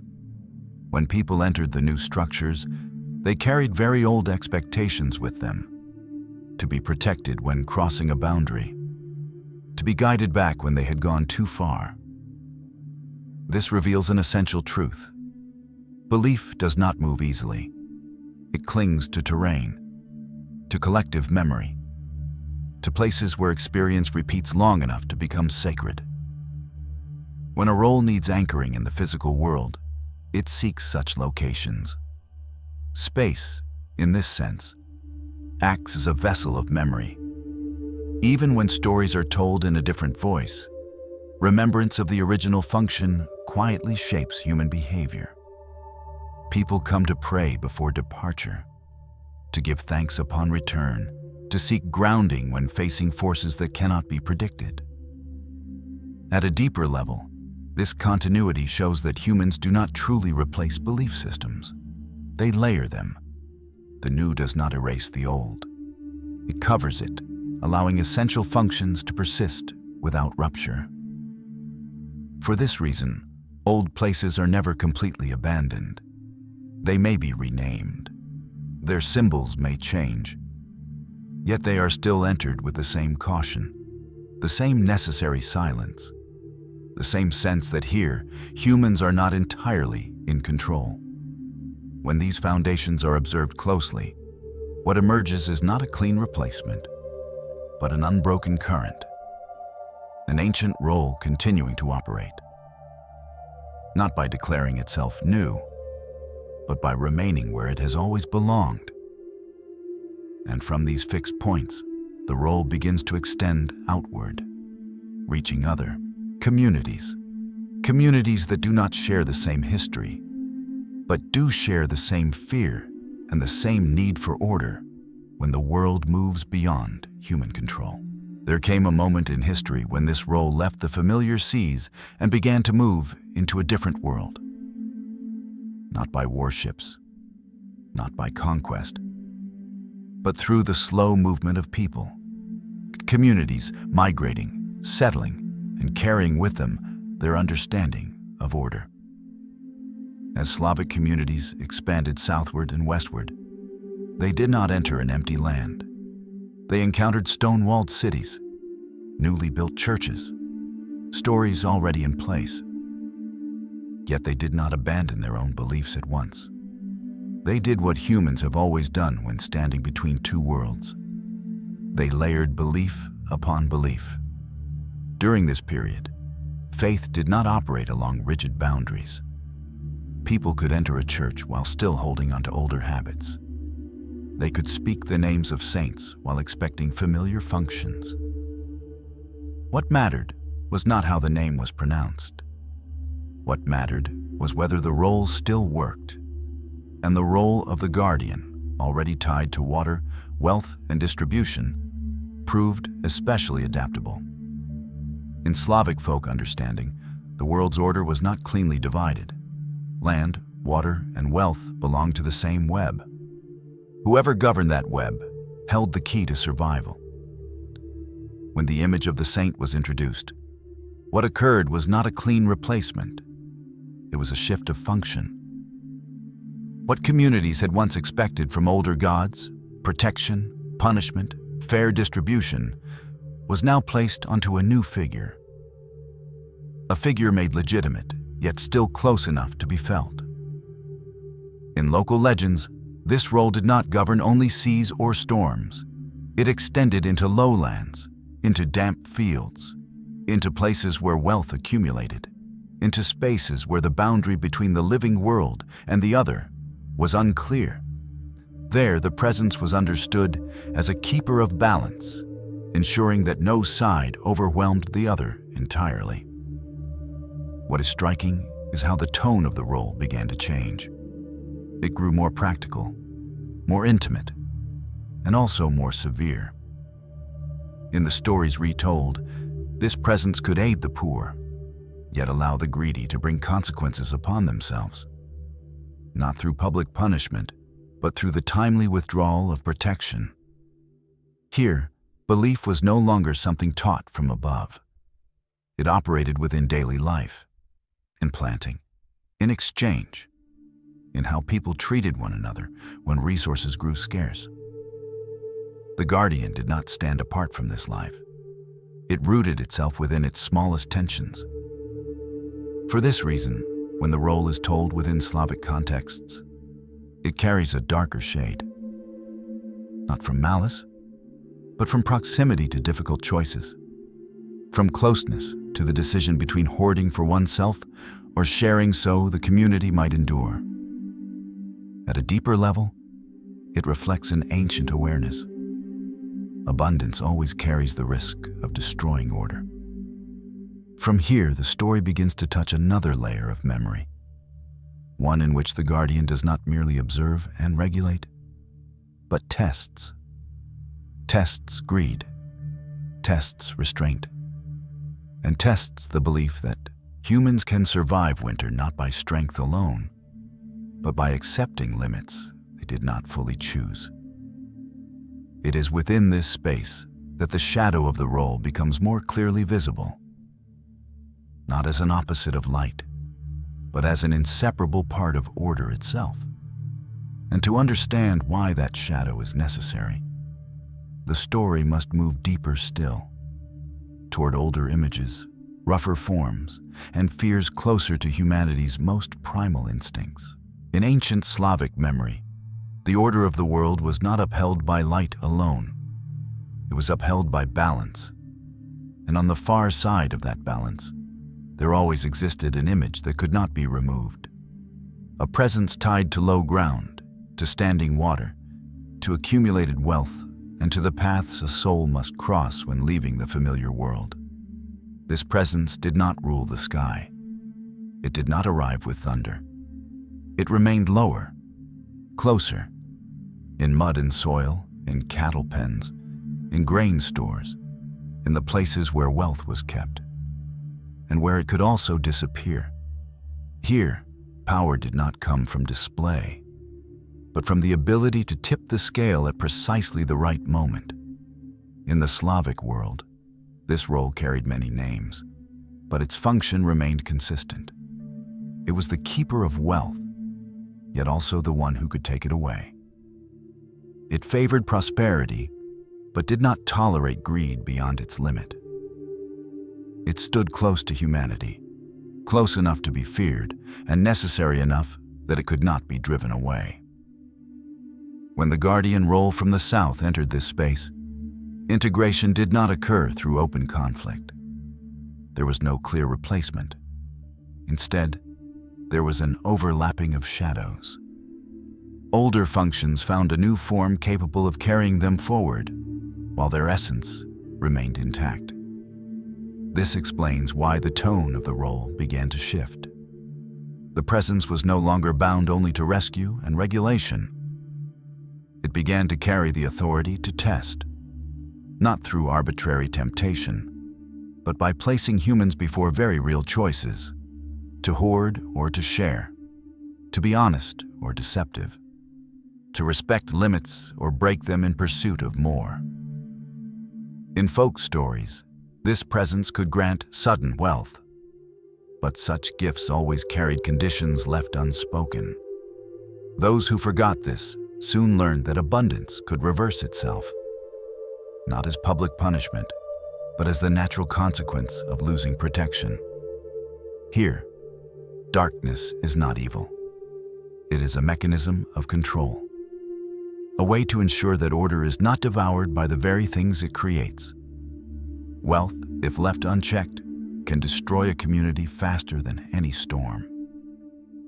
When people entered the new structures, they carried very old expectations with them. To be protected when crossing a boundary, to be guided back when they had gone too far. This reveals an essential truth. Belief does not move easily. It clings to terrain, to collective memory, to places where experience repeats long enough to become sacred. When a role needs anchoring in the physical world, it seeks such locations. Space, in this sense, acts as a vessel of memory. Even when stories are told in a different voice, remembrance of the original function quietly shapes human behavior. People come to pray before departure, to give thanks upon return, to seek grounding when facing forces that cannot be predicted. At a deeper level, this continuity shows that humans do not truly replace belief systems. They layer them. The new does not erase the old. It covers it, allowing essential functions to persist without rupture. For this reason, old places are never completely abandoned. They may be renamed. Their symbols may change. Yet they are still entered with the same caution, the same necessary silence, the same sense that here, humans are not entirely in control. When these foundations are observed closely, what emerges is not a clean replacement, but an unbroken current, an ancient role continuing to operate, not by declaring itself new, but by remaining where it has always belonged. And from these fixed points, the role begins to extend outward, reaching other communities that do not share the same history, but do share the same fear and the same need for order when the world moves beyond human control. There came a moment in history when this role left the familiar seas and began to move into a different world. Not by warships, not by conquest, but through the slow movement of people, communities migrating, settling, and carrying with them their understanding of order. As Slavic communities expanded southward and westward, they did not enter an empty land. They encountered stone-walled cities, newly built churches, stories already in place. Yet they did not abandon their own beliefs at once. They did what humans have always done when standing between two worlds. They layered belief upon belief. During this period, faith did not operate along rigid boundaries. People could enter a church while still holding onto older habits. They could speak the names of saints while expecting familiar functions. What mattered was not how the name was pronounced. What mattered was whether the role still worked, and the role of the guardian, already tied to water, wealth, and distribution, proved especially adaptable. In Slavic folk understanding, the world's order was not cleanly divided. Land, water, and wealth belonged to the same web. Whoever governed that web held the key to survival. When the image of the saint was introduced, what occurred was not a clean replacement. It was a shift of function. What communities had once expected from older gods, protection, punishment, fair distribution, was now placed onto a new figure. A figure made legitimate, yet still close enough to be felt. In local legends, this role did not govern only seas or storms. It extended into lowlands, into damp fields, into places where wealth accumulated, into spaces where the boundary between the living world and the other was unclear. There, the presence was understood as a keeper of balance, ensuring that no side overwhelmed the other entirely. What is striking is how the tone of the role began to change. It grew more practical, more intimate, and also more severe. In the stories retold, this presence could aid the poor, yet allow the greedy to bring consequences upon themselves. Not through public punishment, but through the timely withdrawal of protection. Here, belief was no longer something taught from above. It operated within daily life, in planting, in exchange, in how people treated one another when resources grew scarce. The guardian did not stand apart from this life. It rooted itself within its smallest tensions. For this reason, when the role is told within Slavic contexts, it carries a darker shade. Not from malice, but from proximity to difficult choices. From closeness to the decision between hoarding for oneself or sharing so the community might endure. At a deeper level, it reflects an ancient awareness. Abundance always carries the risk of destroying order. From here, the story begins to touch another layer of memory, one in which the guardian does not merely observe and regulate, but tests. Tests greed, tests restraint, and tests the belief that humans can survive winter not by strength alone, but by accepting limits they did not fully choose. It is within this space that the shadow of the role becomes more clearly visible, not as an opposite of light, but as an inseparable part of order itself. And to understand why that shadow is necessary, the story must move deeper still, toward older images, rougher forms, and fears closer to humanity's most primal instincts. In ancient Slavic memory, the order of the world was not upheld by light alone. It was upheld by balance. And on the far side of that balance, there always existed an image that could not be removed. A presence tied to low ground, to standing water, to accumulated wealth, and to the paths a soul must cross when leaving the familiar world. This presence did not rule the sky. It did not arrive with thunder. It remained lower, closer, in mud and soil, in cattle pens, in grain stores, in the places where wealth was kept, and where it could also disappear. Here, power did not come from display, but from the ability to tip the scale at precisely the right moment. In the Slavic world, this role carried many names, but its function remained consistent. It was the keeper of wealth, yet also the one who could take it away. It favored prosperity, but did not tolerate greed beyond its limit. It stood close to humanity, close enough to be feared, and necessary enough that it could not be driven away. When the guardian role from the south entered this space, integration did not occur through open conflict. There was no clear replacement. Instead, there was an overlapping of shadows. Older functions found a new form capable of carrying them forward, while their essence remained intact. This explains why the tone of the role began to shift. The presence was no longer bound only to rescue and regulation. It began to carry the authority to test, not through arbitrary temptation, but by placing humans before very real choices, to hoard or to share, to be honest or deceptive, to respect limits or break them in pursuit of more. In folk stories, this presence could grant sudden wealth, but such gifts always carried conditions left unspoken. Those who forgot this soon learned that abundance could reverse itself, not as public punishment, but as the natural consequence of losing protection. Here, darkness is not evil. It is a mechanism of control, a way to ensure that order is not devoured by the very things it creates. Wealth, if left unchecked, can destroy a community faster than any storm.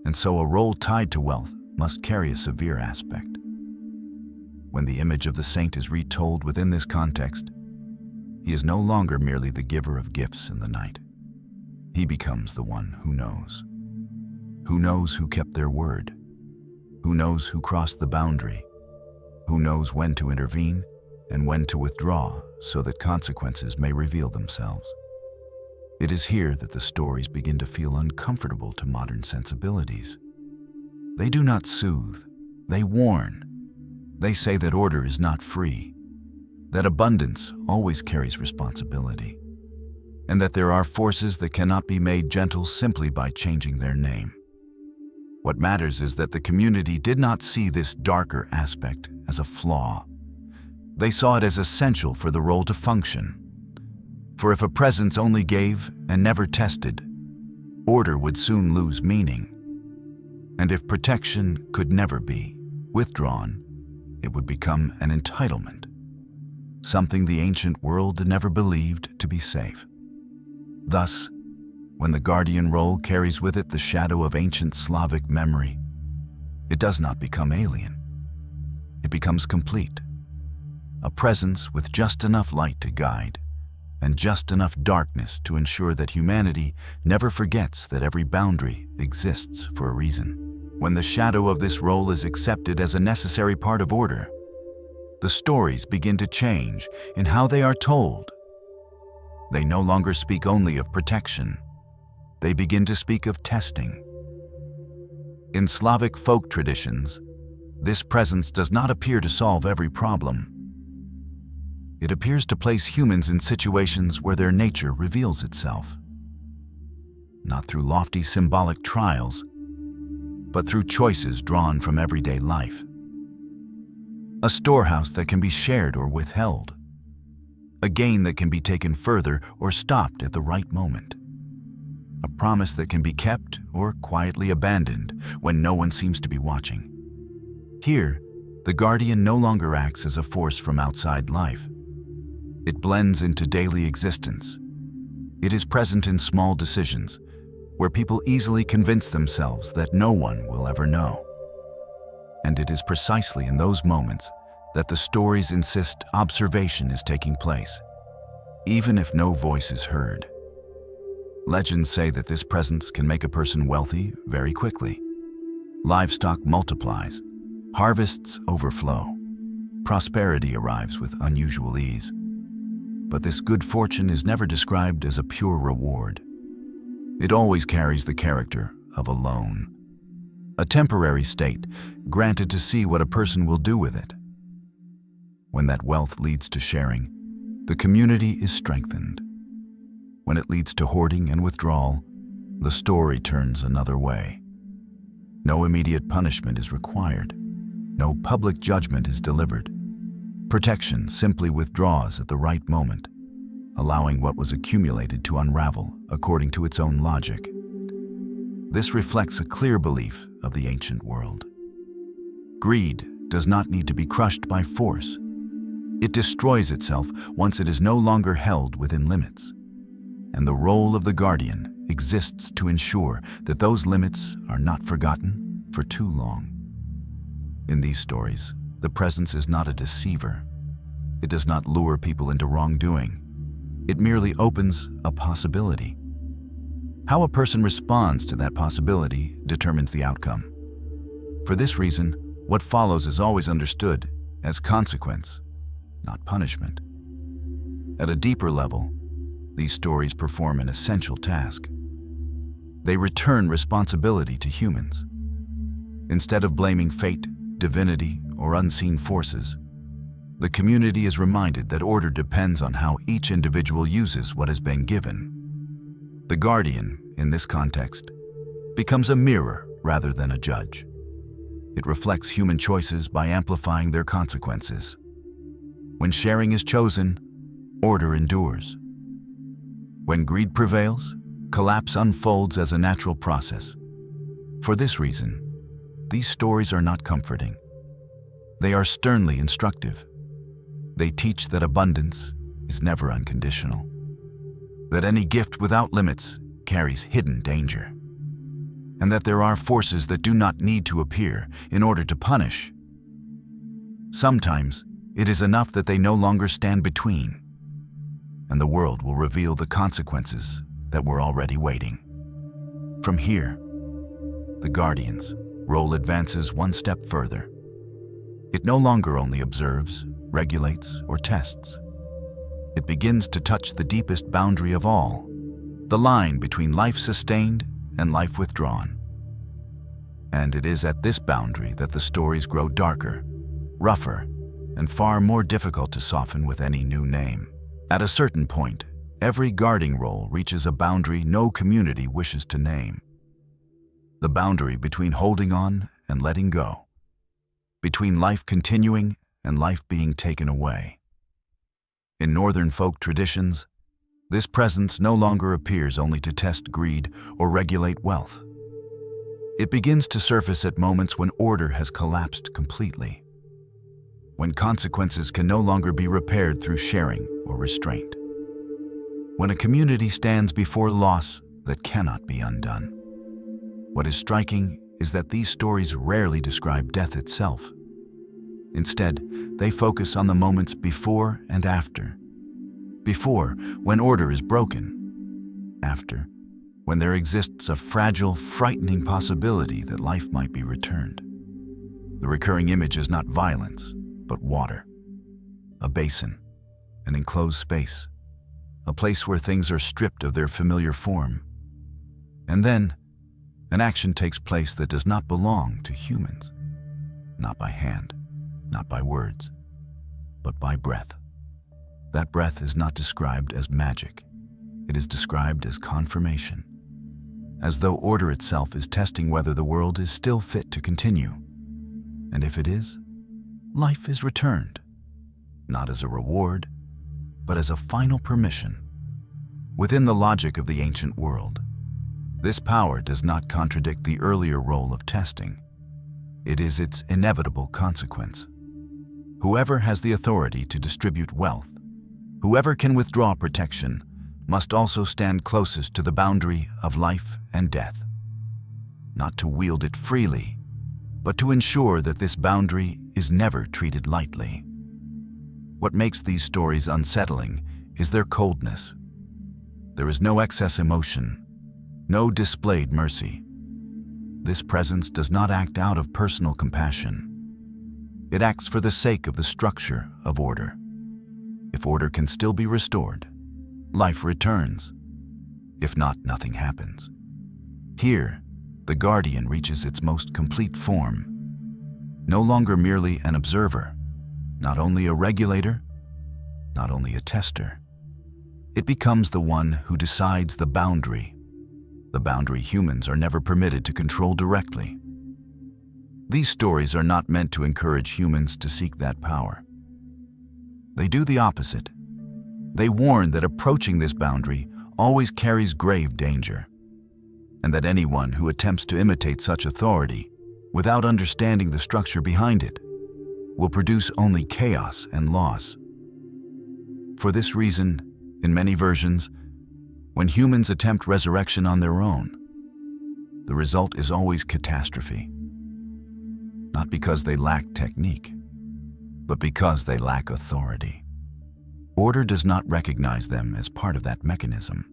And so a role tied to wealth must carry a severe aspect. When the image of the saint is retold within this context, he is no longer merely the giver of gifts in the night. He becomes the one who knows. Who knows who kept their word? Who knows who crossed the boundary? Who knows when to intervene and when to withdraw so that consequences may reveal themselves? It is here that the stories begin to feel uncomfortable to modern sensibilities. They do not soothe, they warn. They say that order is not free, that abundance always carries responsibility, and that there are forces that cannot be made gentle simply by changing their name. What matters is that the community did not see this darker aspect as a flaw. They saw it as essential for the role to function. For if a presence only gave and never tested, order would soon lose meaning. And if protection could never be withdrawn, it would become an entitlement, something the ancient world never believed to be safe. Thus, when the guardian role carries with it the shadow of ancient Slavic memory, it does not become alien. It becomes complete, a presence with just enough light to guide, and just enough darkness to ensure that humanity never forgets that every boundary exists for a reason. When the shadow of this role is accepted as a necessary part of order, the stories begin to change in how they are told. They no longer speak only of protection. They begin to speak of testing. In Slavic folk traditions, this presence does not appear to solve every problem. It appears to place humans in situations where their nature reveals itself. Not through lofty symbolic trials, but through choices drawn from everyday life. A storehouse that can be shared or withheld. A gain that can be taken further or stopped at the right moment. A promise that can be kept or quietly abandoned when no one seems to be watching. Here, the guardian no longer acts as a force from outside life. It blends into daily existence. It is present in small decisions, where people easily convince themselves that no one will ever know. And it is precisely in those moments that the stories insist observation is taking place, even if no voice is heard. Legends say that this presence can make a person wealthy very quickly. Livestock multiplies, harvests overflow, prosperity arrives with unusual ease. But this good fortune is never described as a pure reward. It always carries the character of a loan, a temporary state granted to see what a person will do with it. When that wealth leads to sharing, the community is strengthened. When it leads to hoarding and withdrawal, the story turns another way. No immediate punishment is required. No public judgment is delivered. Protection simply withdraws at the right moment, allowing what was accumulated to unravel according to its own logic. This reflects a clear belief of the ancient world. Greed does not need to be crushed by force. It destroys itself once it is no longer held within limits. And the role of the guardian exists to ensure that those limits are not forgotten for too long. In these stories, the presence is not a deceiver. It does not lure people into wrongdoing. It merely opens a possibility. How a person responds to that possibility determines the outcome. For this reason, what follows is always understood as consequence, not punishment. At a deeper level, these stories perform an essential task. They return responsibility to humans. Instead of blaming fate, divinity, or unseen forces, the community is reminded that order depends on how each individual uses what has been given. The guardian, in this context, becomes a mirror rather than a judge. It reflects human choices by amplifying their consequences. When sharing is chosen, order endures. When greed prevails, collapse unfolds as a natural process. For this reason, these stories are not comforting. They are sternly instructive. They teach that abundance is never unconditional. that any gift without limits carries hidden danger, and that there are forces that do not need to appear in order to punish. Sometimes it is enough that they no longer stand between, and the world will reveal the consequences that were already waiting. From here, the Guardian's role advances one step further. It no longer only observes, regulates, or tests. It begins to touch the deepest boundary of all, the line between life sustained and life withdrawn. And it is at this boundary that the stories grow darker, rougher, and far more difficult to soften with any new name. At a certain point, every guarding role reaches a boundary no community wishes to name. The boundary between holding on and letting go, between life continuing and life being taken away. In Northern folk traditions, this presence no longer appears only to test greed or regulate wealth. It begins to surface at moments when order has collapsed completely, when consequences can no longer be repaired through sharing or restraint, when a community stands before loss that cannot be undone. What is striking is that these stories rarely describe death itself. Instead, they focus on the moments before and after. Before, when order is broken. After, when there exists a fragile, frightening possibility that life might be returned. The recurring image is not violence, but water. A basin, an enclosed space, a place where things are stripped of their familiar form. And then, an action takes place that does not belong to humans. Not by hand, not by words, but by breath. That breath is not described as magic. It is described as confirmation, as though order itself is testing whether the world is still fit to continue. And if it is, life is returned, not as a reward, but as a final permission. Within the logic of the ancient world, this power does not contradict the earlier role of testing. It is its inevitable consequence. Whoever has the authority to distribute wealth, whoever can withdraw protection, must also stand closest to the boundary of life and death. Not to wield it freely, but to ensure that this boundary is never treated lightly. What makes these stories unsettling is their coldness. There is no excess emotion, no displayed mercy. This presence does not act out of personal compassion. It acts for the sake of the structure of order. If order can still be restored, life returns. If not, nothing happens. Here, the Guardian reaches its most complete form. No longer merely an observer, not only a regulator, not only a tester. It becomes the one who decides the boundary humans are never permitted to control directly. These stories are not meant to encourage humans to seek that power. They do the opposite. They warn that approaching this boundary always carries grave danger, and that anyone who attempts to imitate such authority without understanding the structure behind it will produce only chaos and loss. For this reason, in many versions, when humans attempt resurrection on their own, the result is always catastrophe. Not because they lack technique, but because they lack authority. Order does not recognize them as part of that mechanism.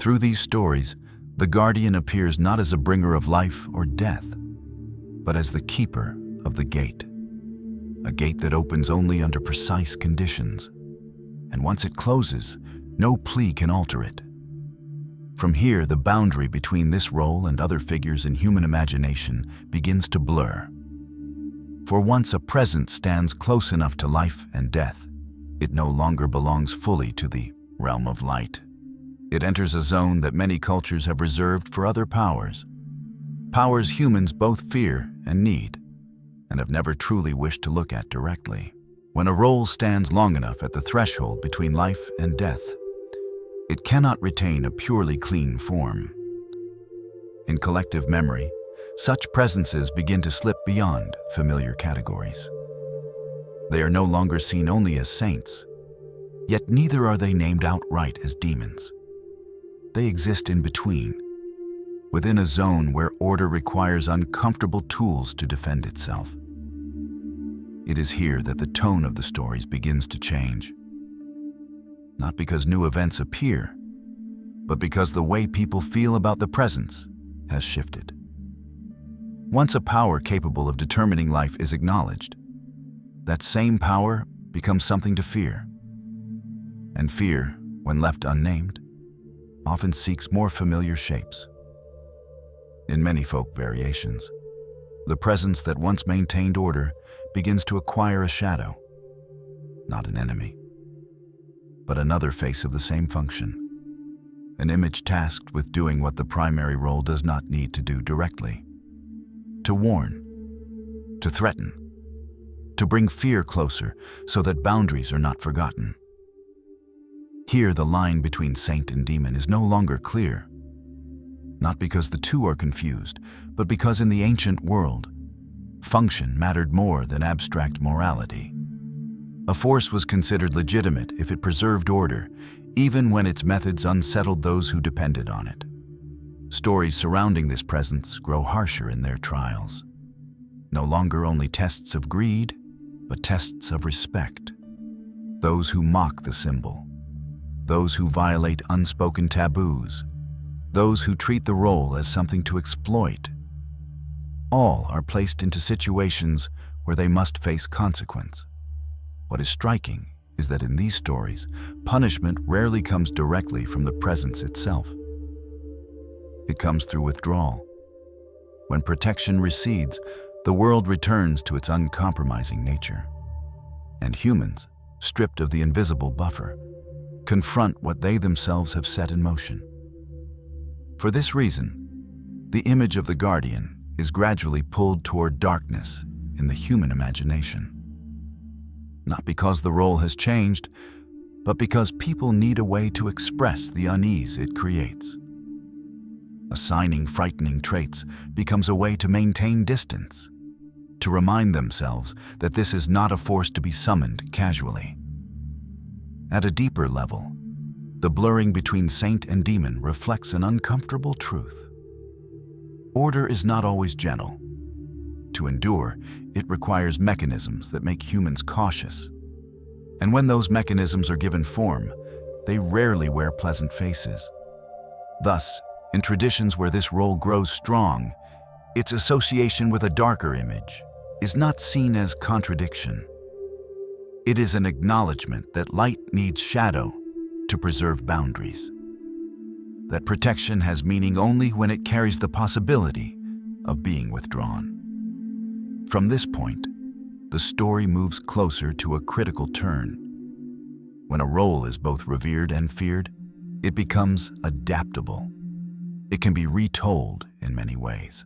Through these stories, the Guardian appears not as a bringer of life or death, but as the keeper of the gate. A gate that opens only under precise conditions. And once it closes, no plea can alter it. From here, the boundary between this role and other figures in human imagination begins to blur. For once a presence stands close enough to life and death, it no longer belongs fully to the realm of light. It enters a zone that many cultures have reserved for other powers. Powers humans both fear and need, and have never truly wished to look at directly. When a role stands long enough at the threshold between life and death, it cannot retain a purely clean form. In collective memory, such presences begin to slip beyond familiar categories. They are no longer seen only as saints, Yet neither are they named outright as demons. They exist in between, within a zone where order requires uncomfortable tools to defend itself. It is here that the tone of the stories begins to change. Not because new events appear, but because the way people feel about the presence has shifted. Once a power capable of determining life is acknowledged, that same power becomes something to fear. And fear, when left unnamed, often seeks more familiar shapes. In many folk variations, the presence that once maintained order begins to acquire a shadow, not an enemy, but another face of the same function, an image tasked with doing what the primary role does not need to do directly: to warn, to threaten, to bring fear closer so that boundaries are not forgotten. Here, the line between saint and demon is no longer clear, not because the two are confused, but because in the ancient world, function mattered more than abstract morality. A force was considered legitimate if it preserved order, even when its methods unsettled those who depended on it. Stories surrounding this presence grow harsher in their trials, no longer only tests of greed, but tests of respect. Those who mock the symbol, those who violate unspoken taboos, those who treat the role as something to exploit, all are placed into situations where they must face consequence. What is striking is that in these stories, punishment rarely comes directly from the presence itself. It comes through withdrawal. When protection recedes, the world returns to its uncompromising nature. And humans, stripped of the invisible buffer, confront what they themselves have set in motion. For this reason, the image of the guardian is gradually pulled toward darkness in the human imagination. Not because the role has changed, but because people need a way to express the unease it creates. Assigning frightening traits becomes a way to maintain distance, to remind themselves that this is not a force to be summoned casually. At a deeper level, the blurring between saint and demon reflects an uncomfortable truth. Order is not always gentle. To endure, it requires mechanisms that make humans cautious. And when those mechanisms are given form, they rarely wear pleasant faces. Thus, in traditions where this role grows strong, its association with a darker image is not seen as contradiction. It is an acknowledgement that light needs shadow to preserve boundaries, that protection has meaning only when it carries the possibility of being withdrawn. From this point, the story moves closer to a critical turn. When a role is both revered and feared, it becomes adaptable. It can be retold in many ways.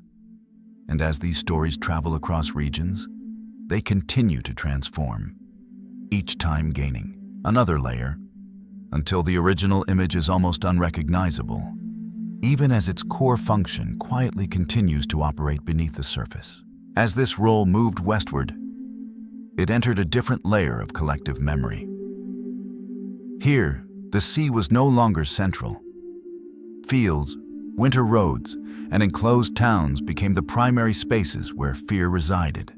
And as these stories travel across regions, they continue to transform, each time gaining another layer, until the original image is almost unrecognizable, even as its core function quietly continues to operate beneath the surface. As this role moved westward, it entered a different layer of collective memory. Here, the sea was no longer central. Fields, winter roads, and enclosed towns became the primary spaces where fear resided.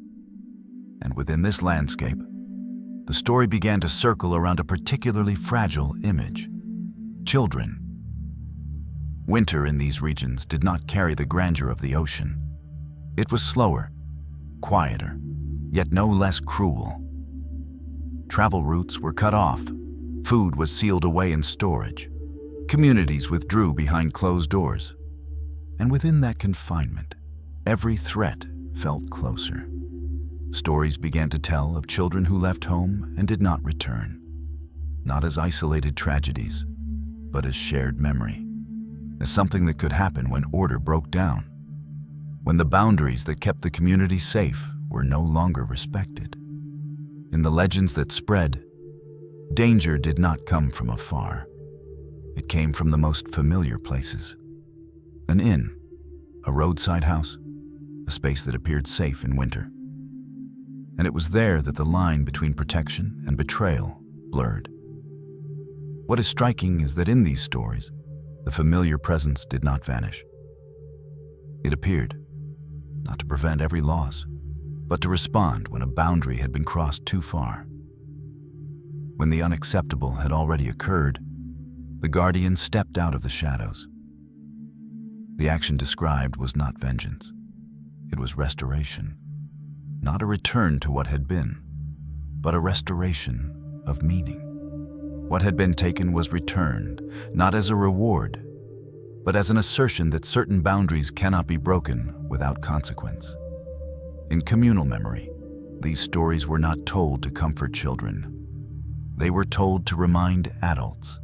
And within this landscape, the story began to circle around a particularly fragile image: children. Winter in these regions did not carry the grandeur of the ocean. It was slower, quieter, yet no less cruel. Travel routes were cut off, food was sealed away in storage, communities withdrew behind closed doors, and within that confinement, every threat felt closer. Stories began to tell of children who left home and did not return, not as isolated tragedies, but as shared memory, as something that could happen when order broke down, when the boundaries that kept the community safe were no longer respected. In the legends that spread, danger did not come from afar. It came from the most familiar places: an inn, a roadside house, a space that appeared safe in winter. And it was there that the line between protection and betrayal blurred. What is striking is that in these stories, the familiar presence did not vanish. It appeared, not to prevent every loss, but to respond when a boundary had been crossed too far. When the unacceptable had already occurred, the guardian stepped out of the shadows. The action described was not vengeance. It was restoration. Not a return to what had been, but a restoration of meaning. What had been taken was returned, not as a reward, but as an assertion that certain boundaries cannot be broken without consequence. In communal memory, these stories were not told to comfort children. They were told to remind adults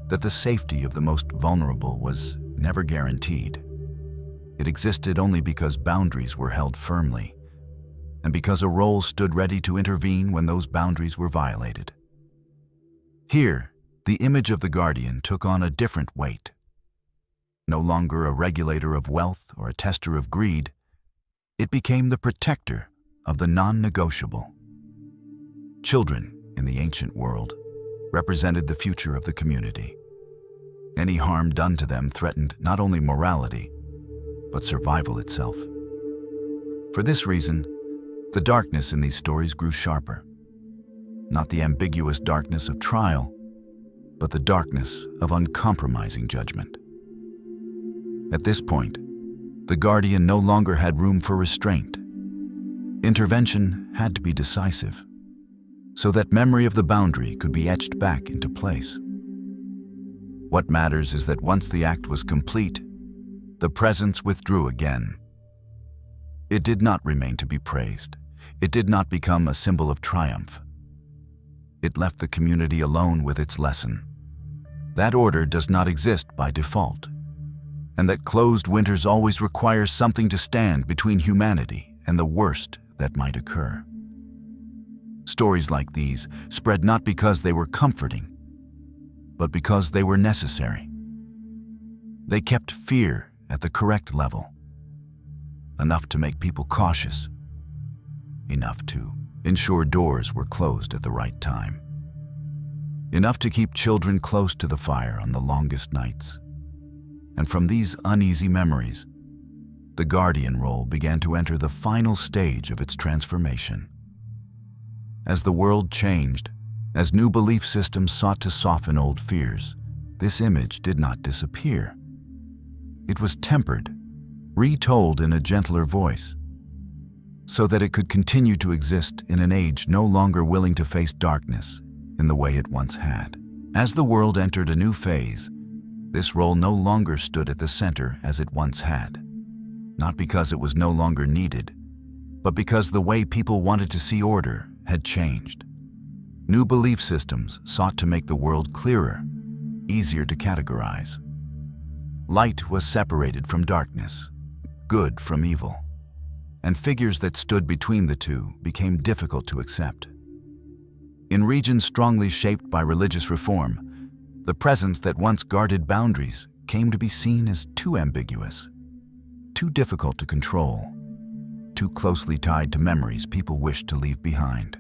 that the safety of the most vulnerable was never guaranteed. It existed only because boundaries were held firmly, and because a role stood ready to intervene when those boundaries were violated. Here, the image of the guardian took on a different weight. No longer a regulator of wealth or a tester of greed, it became the protector of the non-negotiable. Children, in the ancient world, represented the future of the community. Any harm done to them threatened not only morality, but survival itself. For this reason, the darkness in these stories grew sharper. Not the ambiguous darkness of trial, but the darkness of uncompromising judgment. At this point, the guardian no longer had room for restraint. Intervention had to be decisive, so that memory of the boundary could be etched back into place. What matters is that once the act was complete, the presence withdrew again. It did not remain to be praised. It did not become a symbol of triumph. It left the community alone with its lesson. That order does not exist by default, and that closed winters always require something to stand between humanity and the worst that might occur. Stories like these spread not because they were comforting, but because they were necessary. They kept fear at the correct level, enough to make people cautious, enough to ensure doors were closed at the right time, enough to keep children close to the fire on the longest nights. And from these uneasy memories, the guardian role began to enter the final stage of its transformation. As the world changed, as new belief systems sought to soften old fears, this image did not disappear. It was tempered, retold in a gentler voice, so that it could continue to exist in an age no longer willing to face darkness in the way it once had. As the world entered a new phase, this role no longer stood at the center as it once had, not because it was no longer needed, but because the way people wanted to see order had changed. New belief systems sought to make the world clearer, easier to categorize. Light was separated from darkness, good from evil, and figures that stood between the two became difficult to accept. In regions strongly shaped by religious reform, the presence that once guarded boundaries came to be seen as too ambiguous, too difficult to control, too closely tied to memories people wished to leave behind.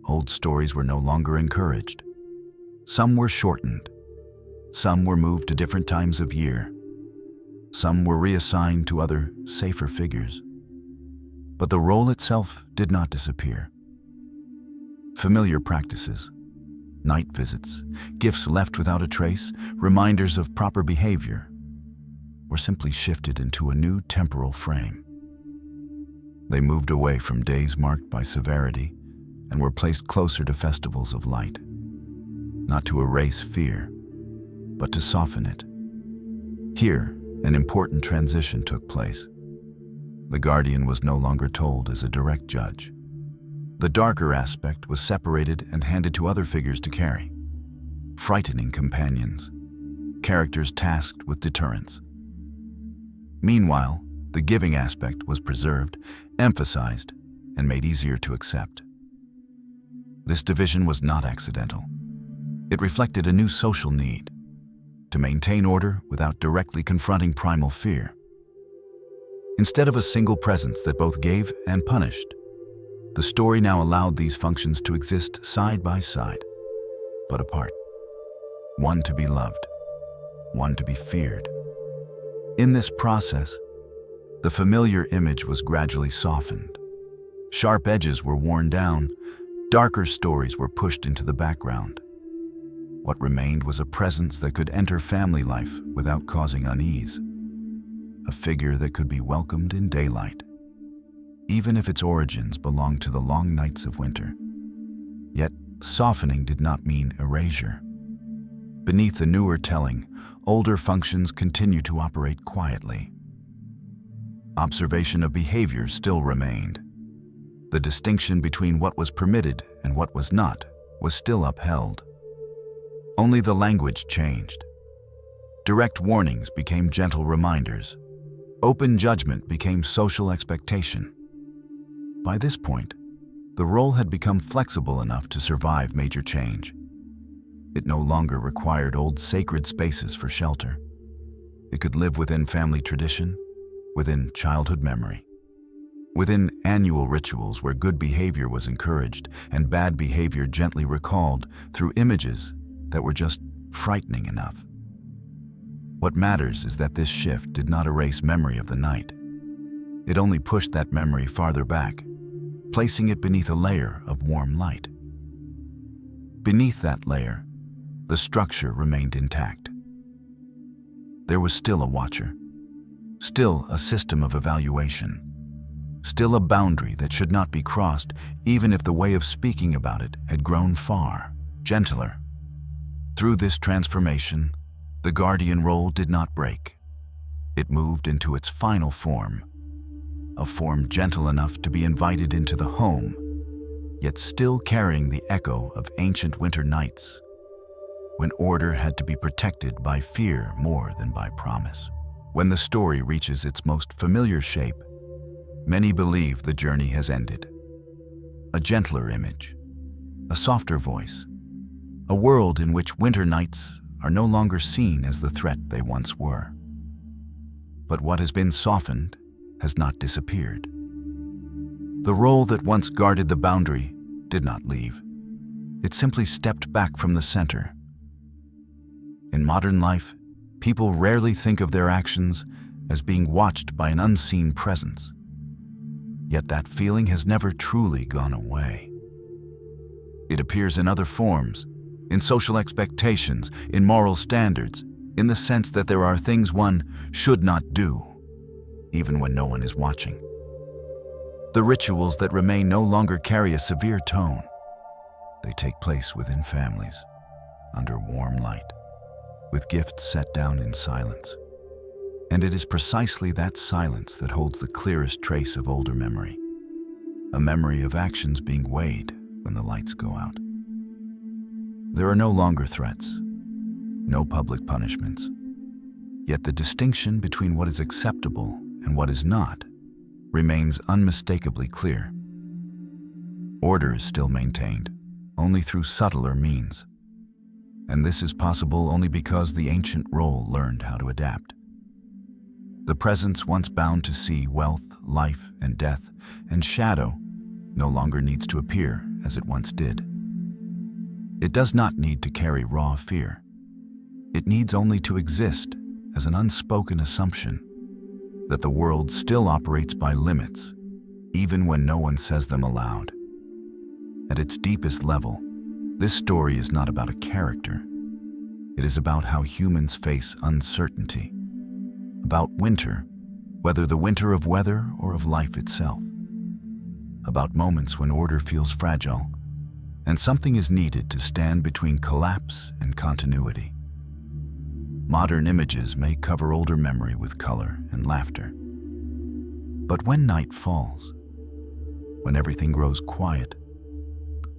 Old stories were no longer encouraged. Some were shortened. Some were moved to different times of year. Some were reassigned to other, safer figures. But the role itself did not disappear. Familiar practices, night visits, gifts left without a trace, reminders of proper behavior, were simply shifted into a new temporal frame. They moved away from days marked by severity and were placed closer to festivals of light, not to erase fear, but to soften it. Here, an important transition took place. The guardian was no longer told as a direct judge. The darker aspect was separated and handed to other figures to carry. Frightening companions, characters tasked with deterrence. Meanwhile, the giving aspect was preserved, emphasized, and made easier to accept. This division was not accidental. It reflected a new social need, to maintain order without directly confronting primal fear. Instead of a single presence that both gave and punished, the story now allowed these functions to exist side by side. but apart. One to be loved, one to be feared. In this process, the familiar image was gradually softened. Sharp edges were worn down, darker stories were pushed into the background. What remained was a presence that could enter family life without causing unease, a figure that could be welcomed in daylight, even if its origins belonged to the long nights of winter. Yet, softening did not mean erasure. Beneath the newer telling, older functions continue to operate quietly. Observation of behavior still remained. The distinction between what was permitted and what was not was still upheld. Only the language changed. Direct warnings became gentle reminders. Open judgment became social expectation. By this point, the role had become flexible enough to survive major change. It no longer required old sacred spaces for shelter. It could live within family tradition, within childhood memory, within annual rituals where good behavior was encouraged and bad behavior gently recalled through images that were just frightening enough. What matters is that this shift did not erase memory of the night. It only pushed that memory farther back, placing it beneath a layer of warm light. Beneath that layer, the structure remained intact. There was still a watcher, still a system of evaluation, still a boundary that should not be crossed, even if the way of speaking about it had grown far gentler. Through this transformation, the guardian role did not break. It moved into its final form, a form gentle enough to be invited into the home, yet still carrying the echo of ancient winter nights, when order had to be protected by fear more than by promise. When the story reaches its most familiar shape, many believe the journey has ended. A gentler image, a softer voice, a world in which winter nights are no longer seen as the threat they once were. But what has been softened has not disappeared. The role that once guarded the boundary did not leave. It simply stepped back from the center. In modern life, people rarely think of their actions as being watched by an unseen presence. Yet that feeling has never truly gone away. It appears in other forms, in social expectations, in moral standards, in the sense that there are things one should not do, even when no one is watching. The rituals that remain no longer carry a severe tone. They take place within families, under warm light, with gifts set down in silence. And it is precisely that silence that holds the clearest trace of older memory, a memory of actions being weighed when the lights go out. There are no longer threats, no public punishments, yet the distinction between what is acceptable and what is not remains unmistakably clear. Order is still maintained, only through subtler means, and this is possible only because the ancient role learned how to adapt. The presence once bound to see wealth, life, and death, and shadow no longer needs to appear as it once did. It does not need to carry raw fear. It needs only to exist as an unspoken assumption that the world still operates by limits, even when no one says them aloud. At its deepest level, this story is not about a character. It is about how humans face uncertainty, about winter, whether the winter of weather or of life itself, about moments when order feels fragile, and something is needed to stand between collapse and continuity. Modern images may cover older memory with color and laughter. But when night falls, when everything grows quiet,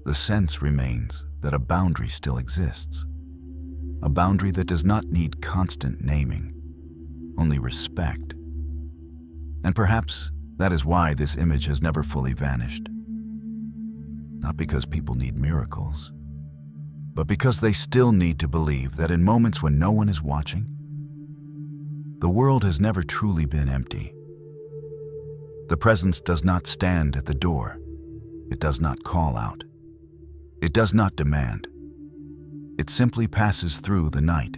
the sense remains that a boundary still exists. A boundary that does not need constant naming, only respect. And perhaps that is why this image has never fully vanished. Not because people need miracles, but because they still need to believe that in moments when no one is watching, the world has never truly been empty. The presence does not stand at the door. It does not call out. It does not demand. It simply passes through the night.